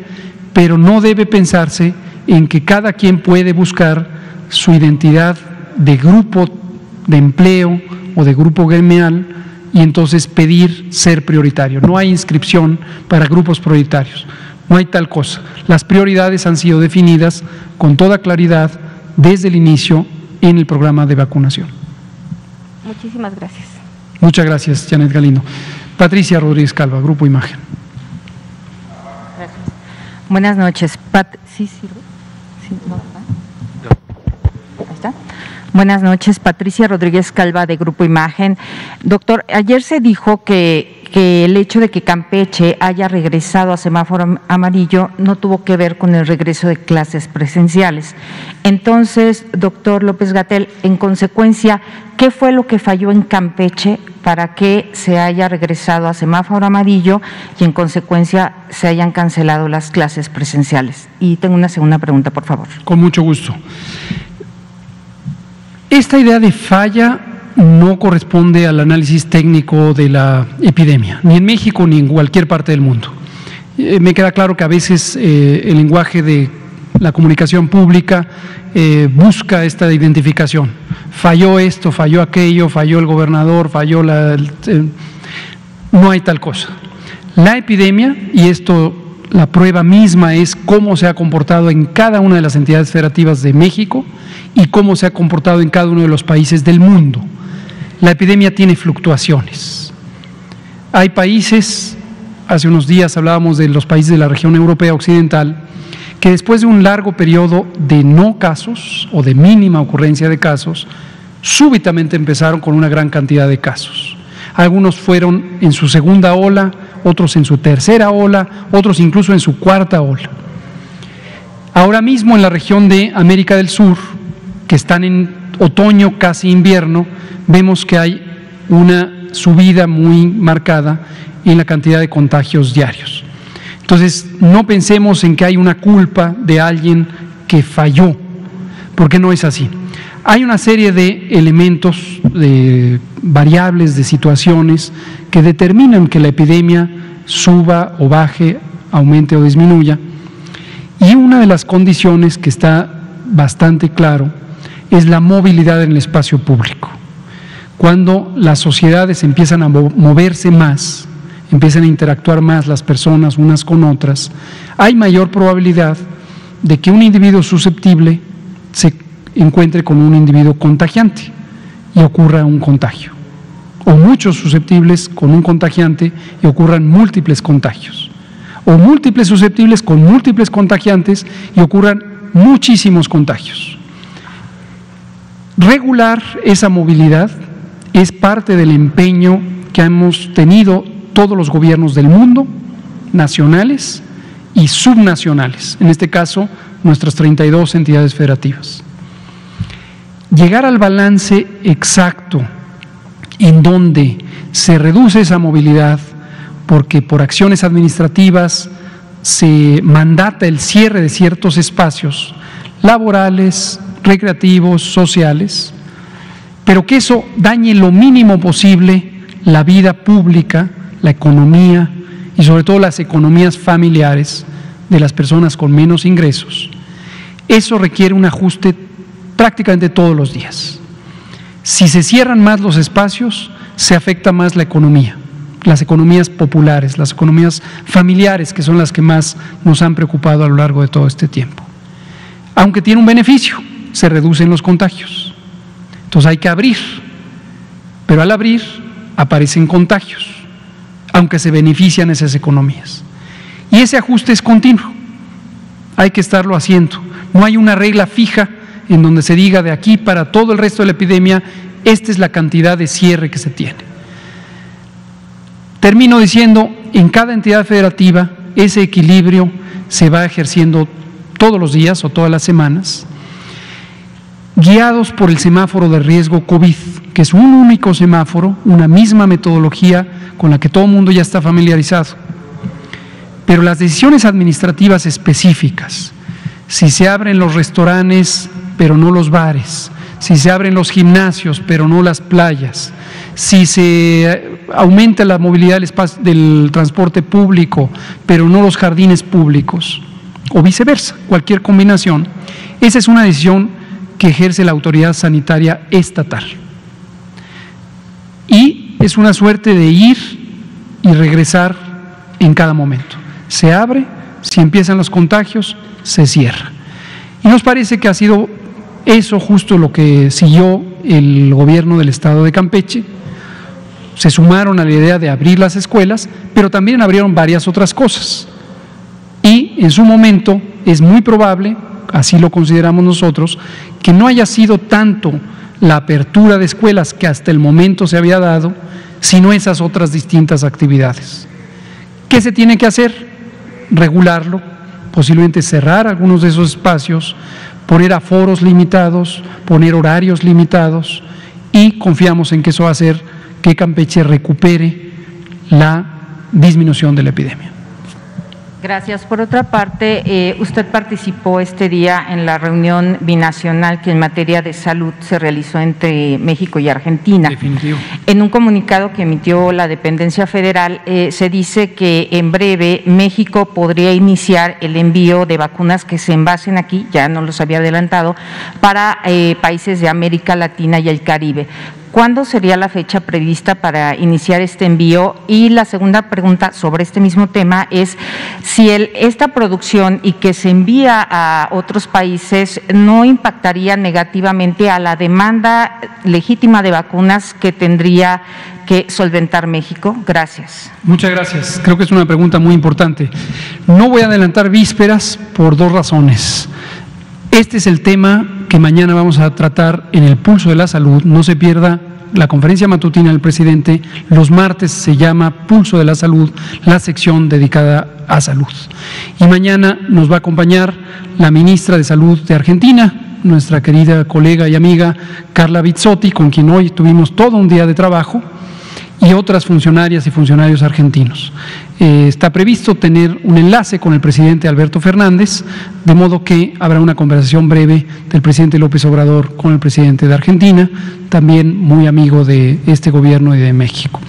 pero no debe pensarse en que cada quien puede buscar su identidad de grupo de empleo o de grupo gremial y entonces pedir ser prioritario. No hay inscripción para grupos prioritarios, no hay tal cosa. Las prioridades han sido definidas con toda claridad desde el inicio en el programa de vacunación.
Muchísimas gracias.
Muchas gracias, Janet Galindo. Patricia Rodríguez Calva, Grupo Imagen.
Gracias. Buenas noches. ¿Sí sirve? ¿Sí? ¿No? Ahí está. Buenas noches, Patricia Rodríguez Calva, de Grupo Imagen. Doctor, ayer se dijo que el hecho de que Campeche haya regresado a semáforo amarillo no tuvo que ver con el regreso de clases presenciales. Entonces, doctor López-Gatell, en consecuencia, ¿qué fue lo que falló en Campeche para que se haya regresado a semáforo amarillo y en consecuencia se hayan cancelado las clases presenciales? Y tengo una segunda pregunta, por favor.
Con mucho gusto. Esta idea de falla no corresponde al análisis técnico de la epidemia, ni en México ni en cualquier parte del mundo. Me queda claro que a veces el lenguaje de la comunicación pública busca esta identificación. Falló esto, falló aquello, falló el gobernador, falló no hay tal cosa. La epidemia, y esto la prueba misma es cómo se ha comportado en cada una de las entidades federativas de México y cómo se ha comportado en cada uno de los países del mundo. La epidemia tiene fluctuaciones. Hay países, hace unos días hablábamos de los países de la región europea occidental, que después de un largo periodo de no casos o de mínima ocurrencia de casos, súbitamente empezaron con una gran cantidad de casos. Algunos fueron en su segunda ola, otros en su tercera ola, otros incluso en su cuarta ola. Ahora mismo en la región de América del Sur, que están en otoño, casi invierno, vemos que hay una subida muy marcada en la cantidad de contagios diarios. Entonces, no pensemos en que hay una culpa de alguien que falló, porque no es así. Hay una serie de elementos, de variables, de situaciones que determinan que la epidemia suba o baje, aumente o disminuya, y una de las condiciones que está bastante claro es la movilidad en el espacio público. Cuando las sociedades empiezan a moverse más, empiezan a interactuar más las personas unas con otras, hay mayor probabilidad de que un individuo susceptible se encuentre con un individuo contagiante y ocurra un contagio, o muchos susceptibles con un contagiante y ocurran múltiples contagios, o múltiples susceptibles con múltiples contagiantes y ocurran muchísimos contagios. Regular esa movilidad es parte del empeño que hemos tenido todos los gobiernos del mundo, nacionales y subnacionales, en este caso nuestras 32 entidades federativas. Llegar al balance exacto en donde se reduce esa movilidad porque por acciones administrativas se mandata el cierre de ciertos espacios laborales, recreativos, sociales, pero que eso dañe lo mínimo posible la vida pública, la economía, y sobre todo las economías familiares de las personas con menos ingresos, eso requiere un ajuste prácticamente todos los días. Si se cierran más los espacios, se afecta más la economía, las economías populares, las economías familiares, que son las que más nos han preocupado a lo largo de todo este tiempo. Aunque tiene un beneficio, se reducen los contagios. Entonces hay que abrir, pero al abrir aparecen contagios, aunque se benefician esas economías. Y ese ajuste es continuo, hay que estarlo haciendo. No hay una regla fija en donde se diga de aquí para todo el resto de la epidemia, esta es la cantidad de cierre que se tiene. Termino diciendo, en cada entidad federativa ese equilibrio se va ejerciendo todos los días o todas las semanas, guiados por el semáforo de riesgo COVID, que es un único semáforo, una misma metodología con la que todo el mundo ya está familiarizado. Pero las decisiones administrativas específicas, si se abren los restaurantes pero no los bares, si se abren los gimnasios pero no las playas, si se aumenta la movilidad del transporte público pero no los jardines públicos, o viceversa, cualquier combinación, esa es una decisión que ejerce la autoridad sanitaria estatal. Y es una suerte de ir y regresar en cada momento. Se abre, si empiezan los contagios, se cierra. Y nos parece que ha sido eso justo lo que siguió el gobierno del estado de Campeche. Se sumaron a la idea de abrir las escuelas, pero también abrieron varias otras cosas. Y en su momento es muy probable, así lo consideramos nosotros, que no haya sido tanto la apertura de escuelas que hasta el momento se había dado, sino esas otras distintas actividades. ¿Qué se tiene que hacer? Regularlo, posiblemente cerrar algunos de esos espacios, poner aforos limitados, poner horarios limitados, y confiamos en que eso va a hacer que Campeche recupere la disminución de la epidemia.
Gracias. Por otra parte, usted participó este día en la reunión binacional que en materia de salud se realizó entre México y Argentina.
Definitivo.
En un comunicado que emitió la dependencia federal, se dice que en breve México podría iniciar el envío de vacunas que se envasen aquí, ya no los había adelantado, para países de América Latina y el Caribe. ¿Cuándo sería la fecha prevista para iniciar este envío? Y la segunda pregunta sobre este mismo tema es si esta producción y que se envía a otros países no impactaría negativamente a la demanda legítima de vacunas que tendría que solventar México. Gracias.
Muchas gracias. Creo que es una pregunta muy importante. No voy a adelantar vísperas por dos razones. Este es el tema que mañana vamos a tratar en el Pulso de la Salud. No se pierda la conferencia matutina del presidente. Los martes se llama Pulso de la Salud, la sección dedicada a salud. Y mañana nos va a acompañar la ministra de Salud de Argentina, nuestra querida colega y amiga Carla Bizzotti, con quien hoy tuvimos todo un día de trabajo, y otras funcionarias y funcionarios argentinos. Está previsto tener un enlace con el presidente Alberto Fernández, de modo que habrá una conversación breve del presidente López Obrador con el presidente de Argentina, también muy amigo de este gobierno y de México.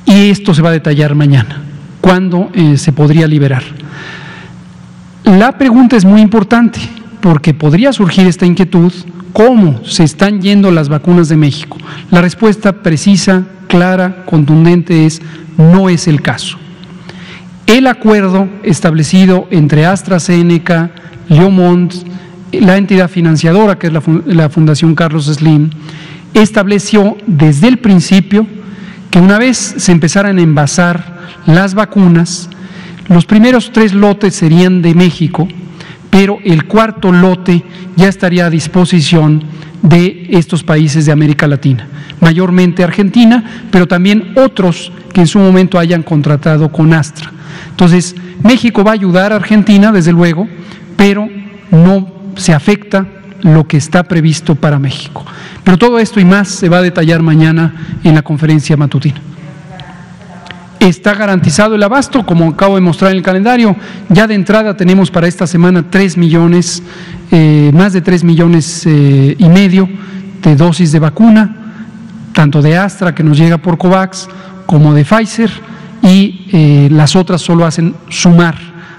Y esto se va a detallar mañana, cuándo se podría liberar. La pregunta es muy importante, porque podría surgir esta inquietud: ¿cómo se están yendo las vacunas de México? La respuesta precisa, clara, contundente es: no es el caso. El acuerdo establecido entre AstraZeneca, Leomont, la entidad financiadora que es la Fundación Carlos Slim, estableció desde el principio que una vez se empezaran a envasar las vacunas, los primeros 3 lotes serían de México, pero el cuarto lote ya estaría a disposición de estos países de América Latina, mayormente Argentina, pero también otros que en su momento hayan contratado con Astra. Entonces, México va a ayudar a Argentina, desde luego, pero no se afecta lo que está previsto para México. Pero todo esto y más se va a detallar mañana en la conferencia matutina. Está garantizado el abasto, como acabo de mostrar en el calendario. Ya de entrada tenemos para esta semana 3 millones, más de 3 millones y medio de dosis de vacuna, tanto de Astra, que nos llega por COVAX, como de Pfizer, y las otras solo hacen sumar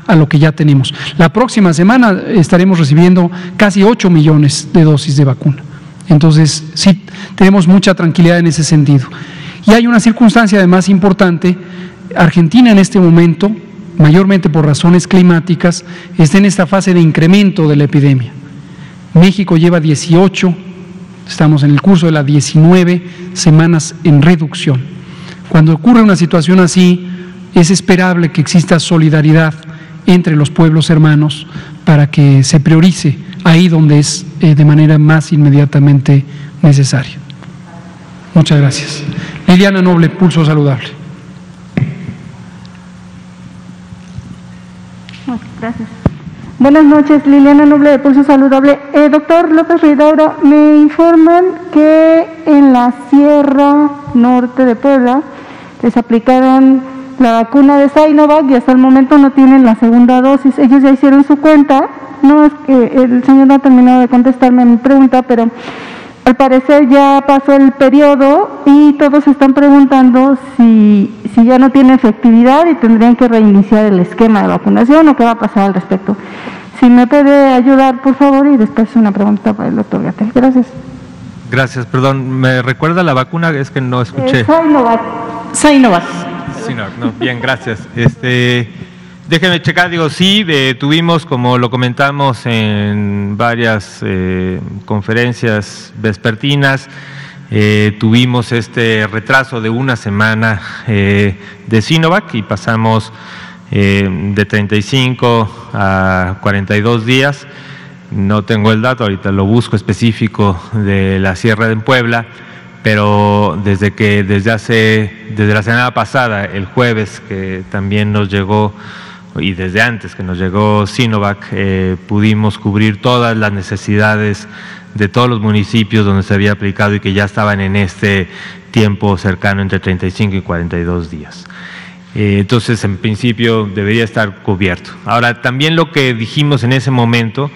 a lo que ya tenemos. La próxima semana estaremos recibiendo casi 8 millones de dosis de vacuna. Entonces, sí, tenemos mucha tranquilidad en ese sentido. Y hay una circunstancia además importante. Argentina en este momento, mayormente por razones climáticas, está en esta fase de incremento de la epidemia. México lleva 18, estamos en el curso de las 19 semanas en reducción. Cuando ocurre una situación así, es esperable que exista solidaridad entre los pueblos hermanos para que se priorice ahí donde es de manera más inmediatamente necesaria. Muchas gracias. Liliana Noble, Pulso Saludable.
Gracias. Buenas noches, Liliana Noble de Pulso Saludable. Doctor López Ridaura, me informan que en la Sierra Norte de Puebla les aplicaron la vacuna de Sinovac y hasta el momento no tienen la segunda dosis. Ellos ya hicieron su cuenta. No, es que el señor no ha terminado de contestarme mi pregunta, pero al parecer ya pasó el periodo y todos están preguntando si ya no tiene efectividad y tendrían que reiniciar el esquema de vacunación o qué va a pasar al respecto. Si me puede ayudar, por favor, y después una pregunta para el doctor Gatell. Gracias.
Gracias, perdón, ¿me recuerda la vacuna? Es que no escuché.
Sinovac.
No, bien, gracias. Déjenme checar, sí, tuvimos, como lo comentamos en varias conferencias vespertinas, tuvimos este retraso de una semana de Sinovac y pasamos de 35 a 42 días. No tengo el dato, ahorita lo busco específico de la Sierra de Puebla, pero desde la semana pasada, el jueves, que también nos llegó, y desde antes que nos llegó Sinovac, pudimos cubrir todas las necesidades de todos los municipios donde se había aplicado y que ya estaban en este tiempo cercano entre 35 y 42 días. Entonces, en principio, debería estar cubierto. Ahora, también lo que dijimos en ese momento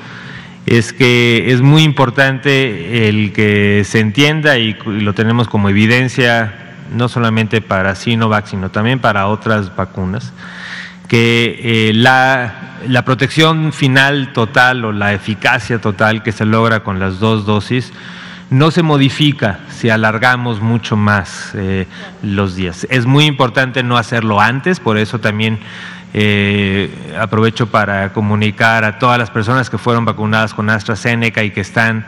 es que es muy importante el que se entienda, y lo tenemos como evidencia, no solamente para Sinovac, sino también para otras vacunas, que la protección final total o la eficacia total que se logra con las dos dosis no se modifica si alargamos mucho más los días. Es muy importante no hacerlo antes, por eso también aprovecho para comunicar a todas las personas que fueron vacunadas con AstraZeneca y que están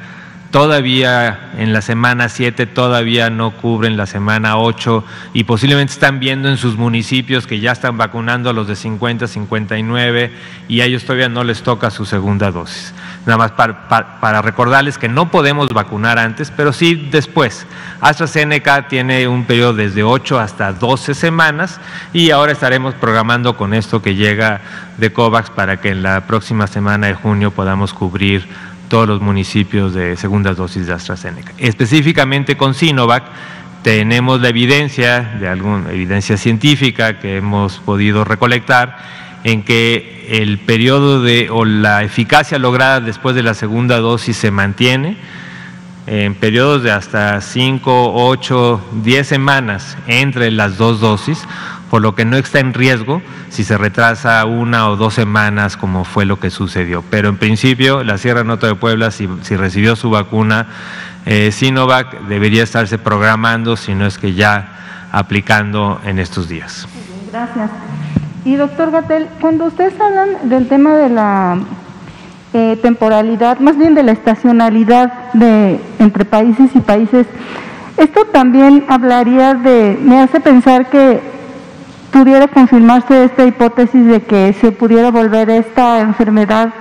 todavía en la semana 7, todavía no cubren la semana 8 y posiblemente están viendo en sus municipios que ya están vacunando a los de 50, 59 y a ellos todavía no les toca su segunda dosis. Nada más para recordarles que no podemos vacunar antes, pero sí después. AstraZeneca tiene un periodo desde 8 hasta 12 semanas y ahora estaremos programando con esto que llega de COVAX para que en la próxima semana de junio podamos cubrir todos los municipios de segundas dosis de AstraZeneca. Específicamente con Sinovac tenemos la evidencia, alguna evidencia científica que hemos podido recolectar, en que el periodo o la eficacia lograda después de la segunda dosis se mantiene en periodos de hasta 5, 8, 10 semanas entre las dos dosis, por lo que no está en riesgo si se retrasa 1 o 2 semanas como fue lo que sucedió. Pero en principio la Sierra Norte de Puebla, si recibió su vacuna Sinovac, debería estarse programando, si no es que ya aplicando en estos días.
Gracias. Y doctor Gatell, cuando ustedes hablan del tema de la temporalidad, más bien de la estacionalidad entre países y países, esto también hablaría me hace pensar que pudiera confirmarse esta hipótesis de que se pudiera volver esta enfermedad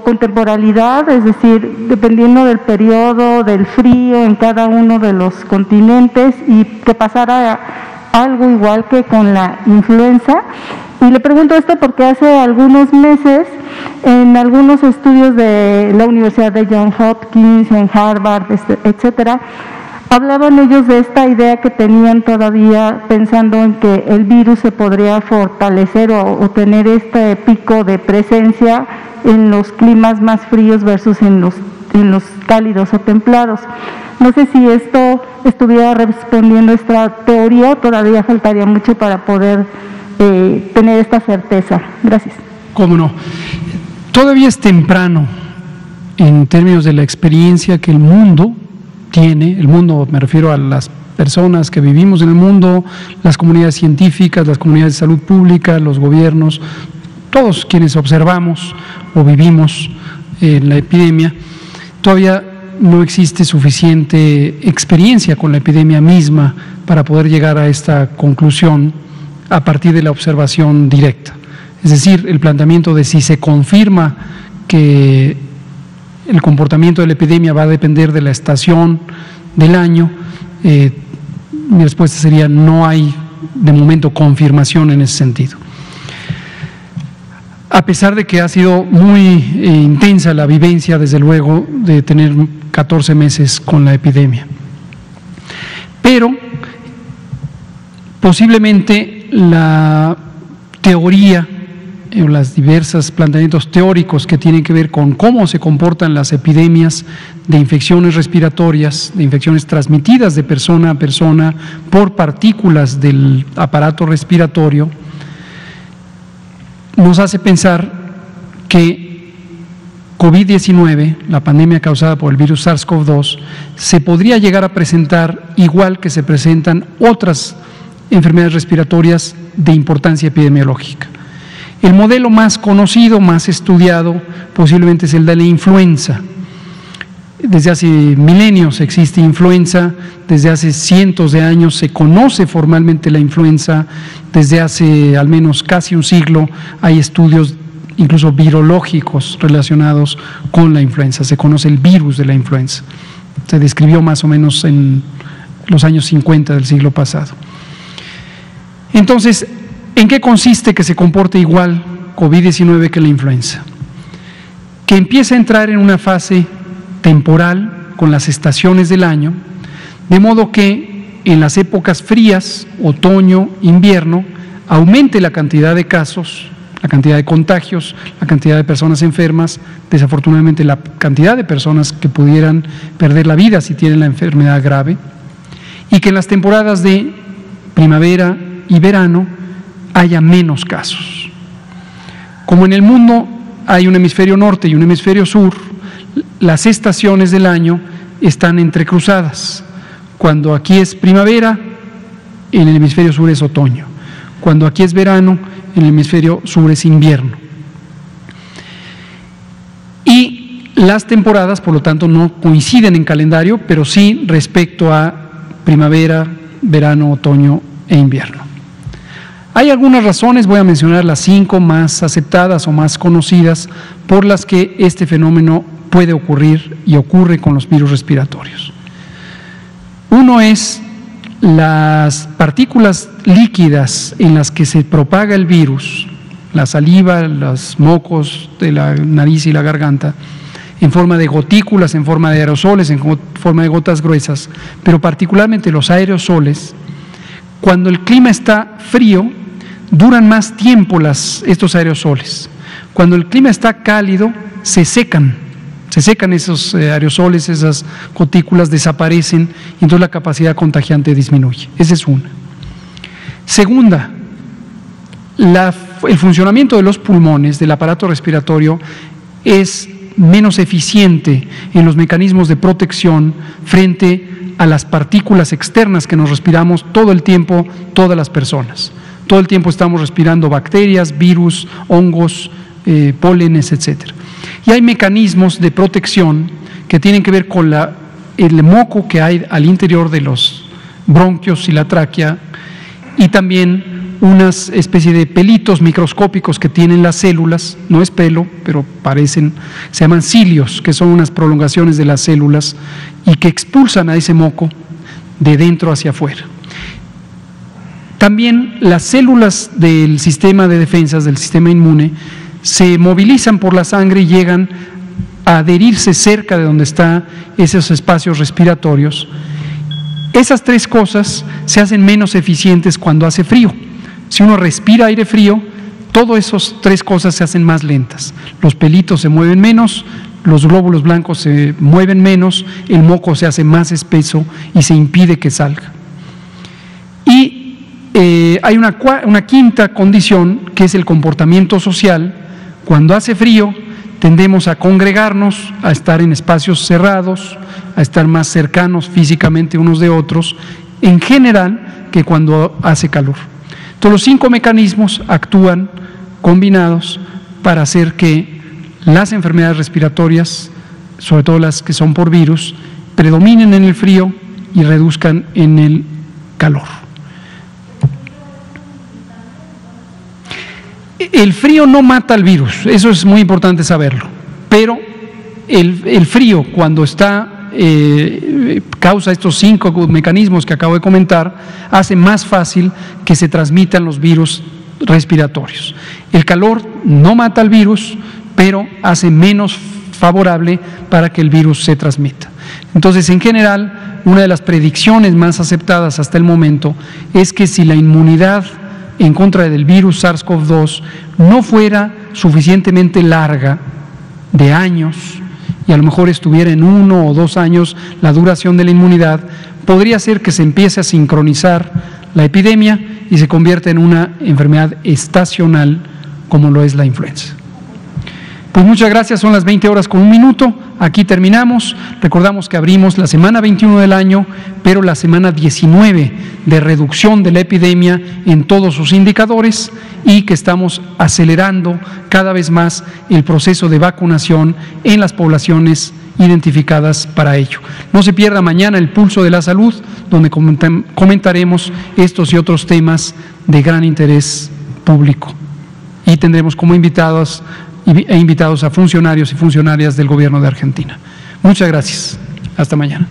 con temporalidad, es decir, dependiendo del periodo, del frío en cada uno de los continentes, y que pasara algo igual que con la influenza. Y le pregunto esto porque hace algunos meses, en algunos estudios de la Universidad de Johns Hopkins, en Harvard, etcétera, hablaban ellos de esta idea que tenían todavía, pensando en que el virus se podría fortalecer o tener este pico de presencia en los climas más fríos versus en los cálidos o templados. No sé si esto estuviera respondiendo esta teoría o todavía faltaría mucho para poder tener esta certeza. Gracias.
¿Cómo no? Todavía es temprano en términos de la experiencia que el mundo tiene. El mundo, me refiero a las personas que vivimos en el mundo, las comunidades científicas, las comunidades de salud pública, los gobiernos, todos quienes observamos o vivimos la epidemia. Todavía no existe suficiente experiencia con la epidemia misma para poder llegar a esta conclusión a partir de la observación directa. Es decir, el planteamiento de si se confirma que el comportamiento de la epidemia va a depender de la estación del año, mi respuesta sería no hay de momento confirmación en ese sentido. A pesar de que ha sido muy intensa la vivencia, desde luego, de tener 14 meses con la epidemia. Pero posiblemente la teoría o los diversos planteamientos teóricos que tienen que ver con cómo se comportan las epidemias de infecciones respiratorias, de infecciones transmitidas de persona a persona por partículas del aparato respiratorio, nos hace pensar que COVID-19, la pandemia causada por el virus SARS-CoV-2, se podría llegar a presentar igual que se presentan otras enfermedades respiratorias de importancia epidemiológica. El modelo más conocido, más estudiado, posiblemente es el de la influenza. Desde hace milenios existe influenza, desde hace cientos de años se conoce formalmente la influenza, desde hace al menos casi un siglo hay estudios incluso virológicos relacionados con la influenza, se conoce el virus de la influenza, se describió más o menos en los años 50 del siglo pasado. Entonces, ¿en qué consiste que se comporte igual COVID-19 que la influenza? Que empieza a entrar en una fase temporal con las estaciones del año, de modo que en las épocas frías, otoño, invierno, aumente la cantidad de casos, la cantidad de contagios, la cantidad de personas enfermas, desafortunadamente la cantidad de personas que pudieran perder la vida si tienen la enfermedad grave, y que en las temporadas de primavera y verano haya menos casos. Como en el mundo hay un hemisferio norte y un hemisferio sur, las estaciones del año están entrecruzadas. Cuando aquí es primavera, en el hemisferio sur es otoño. Cuando aquí es verano, en el hemisferio sur es invierno. Y las temporadas, por lo tanto, no coinciden en calendario, pero sí respecto a primavera, verano, otoño e invierno. Hay algunas razones, voy a mencionar las 5 más aceptadas o más conocidas por las que este fenómeno puede ocurrir y ocurre con los virus respiratorios. Uno es las partículas líquidas en las que se propaga el virus, la saliva, los mocos de la nariz y la garganta, en forma de gotículas, en forma de aerosoles, en forma de gotas gruesas, pero particularmente los aerosoles. Cuando el clima está frío, duran más tiempo estos aerosoles. Cuando el clima está cálido, se secan esos aerosoles, esas gotículas desaparecen y entonces la capacidad contagiante disminuye. Esa es una. Segunda, el funcionamiento de los pulmones, del aparato respiratorio, es menos eficiente en los mecanismos de protección frente a las partículas externas que nos respiramos todo el tiempo, todas las personas. Todo el tiempo estamos respirando bacterias, virus, hongos, pólenes, etcétera. Y hay mecanismos de protección que tienen que ver con el moco que hay al interior de los bronquios y la tráquea, y también unas especie de pelitos microscópicos que tienen las células, no es pelo, pero parecen, se llaman cilios, que son unas prolongaciones de las células y que expulsan a ese moco de dentro hacia afuera. También las células del sistema de defensas, del sistema inmune, se movilizan por la sangre y llegan a adherirse cerca de donde están esos espacios respiratorios. Esas 3 cosas se hacen menos eficientes cuando hace frío. Si uno respira aire frío, todas esas 3 cosas se hacen más lentas. Los pelitos se mueven menos, los glóbulos blancos se mueven menos, el moco se hace más espeso y se impide que salga. Y hay una quinta condición, que es el comportamiento social. Cuando hace frío, tendemos a congregarnos, a estar en espacios cerrados, a estar más cercanos físicamente unos de otros, en general, que cuando hace calor. Entonces, los 5 mecanismos actúan combinados para hacer que las enfermedades respiratorias, sobre todo las que son por virus, predominen en el frío y reduzcan en el calor. El frío no mata al virus, eso es muy importante saberlo, pero el frío, cuando causa estos 5 mecanismos que acabo de comentar, hace más fácil que se transmitan los virus respiratorios. El calor no mata al virus, pero hace menos favorable para que el virus se transmita. Entonces, en general, una de las predicciones más aceptadas hasta el momento es que si la inmunidad en contra del virus SARS-CoV-2 no fuera suficientemente larga, de años, y a lo mejor estuviera en 1 o 2 años la duración de la inmunidad, podría ser que se empiece a sincronizar la epidemia y se convierta en una enfermedad estacional como lo es la influenza. Pues muchas gracias, son las 20:01. Aquí terminamos. Recordamos que abrimos la semana 21 del año, pero la semana 19 de reducción de la epidemia en todos sus indicadores, y que estamos acelerando cada vez más el proceso de vacunación en las poblaciones identificadas para ello. No se pierda mañana el Pulso de la Salud, donde comentaremos estos y otros temas de gran interés público. Y tendremos como invitados a funcionarios y funcionarias del Gobierno de Argentina. Muchas gracias. Hasta mañana.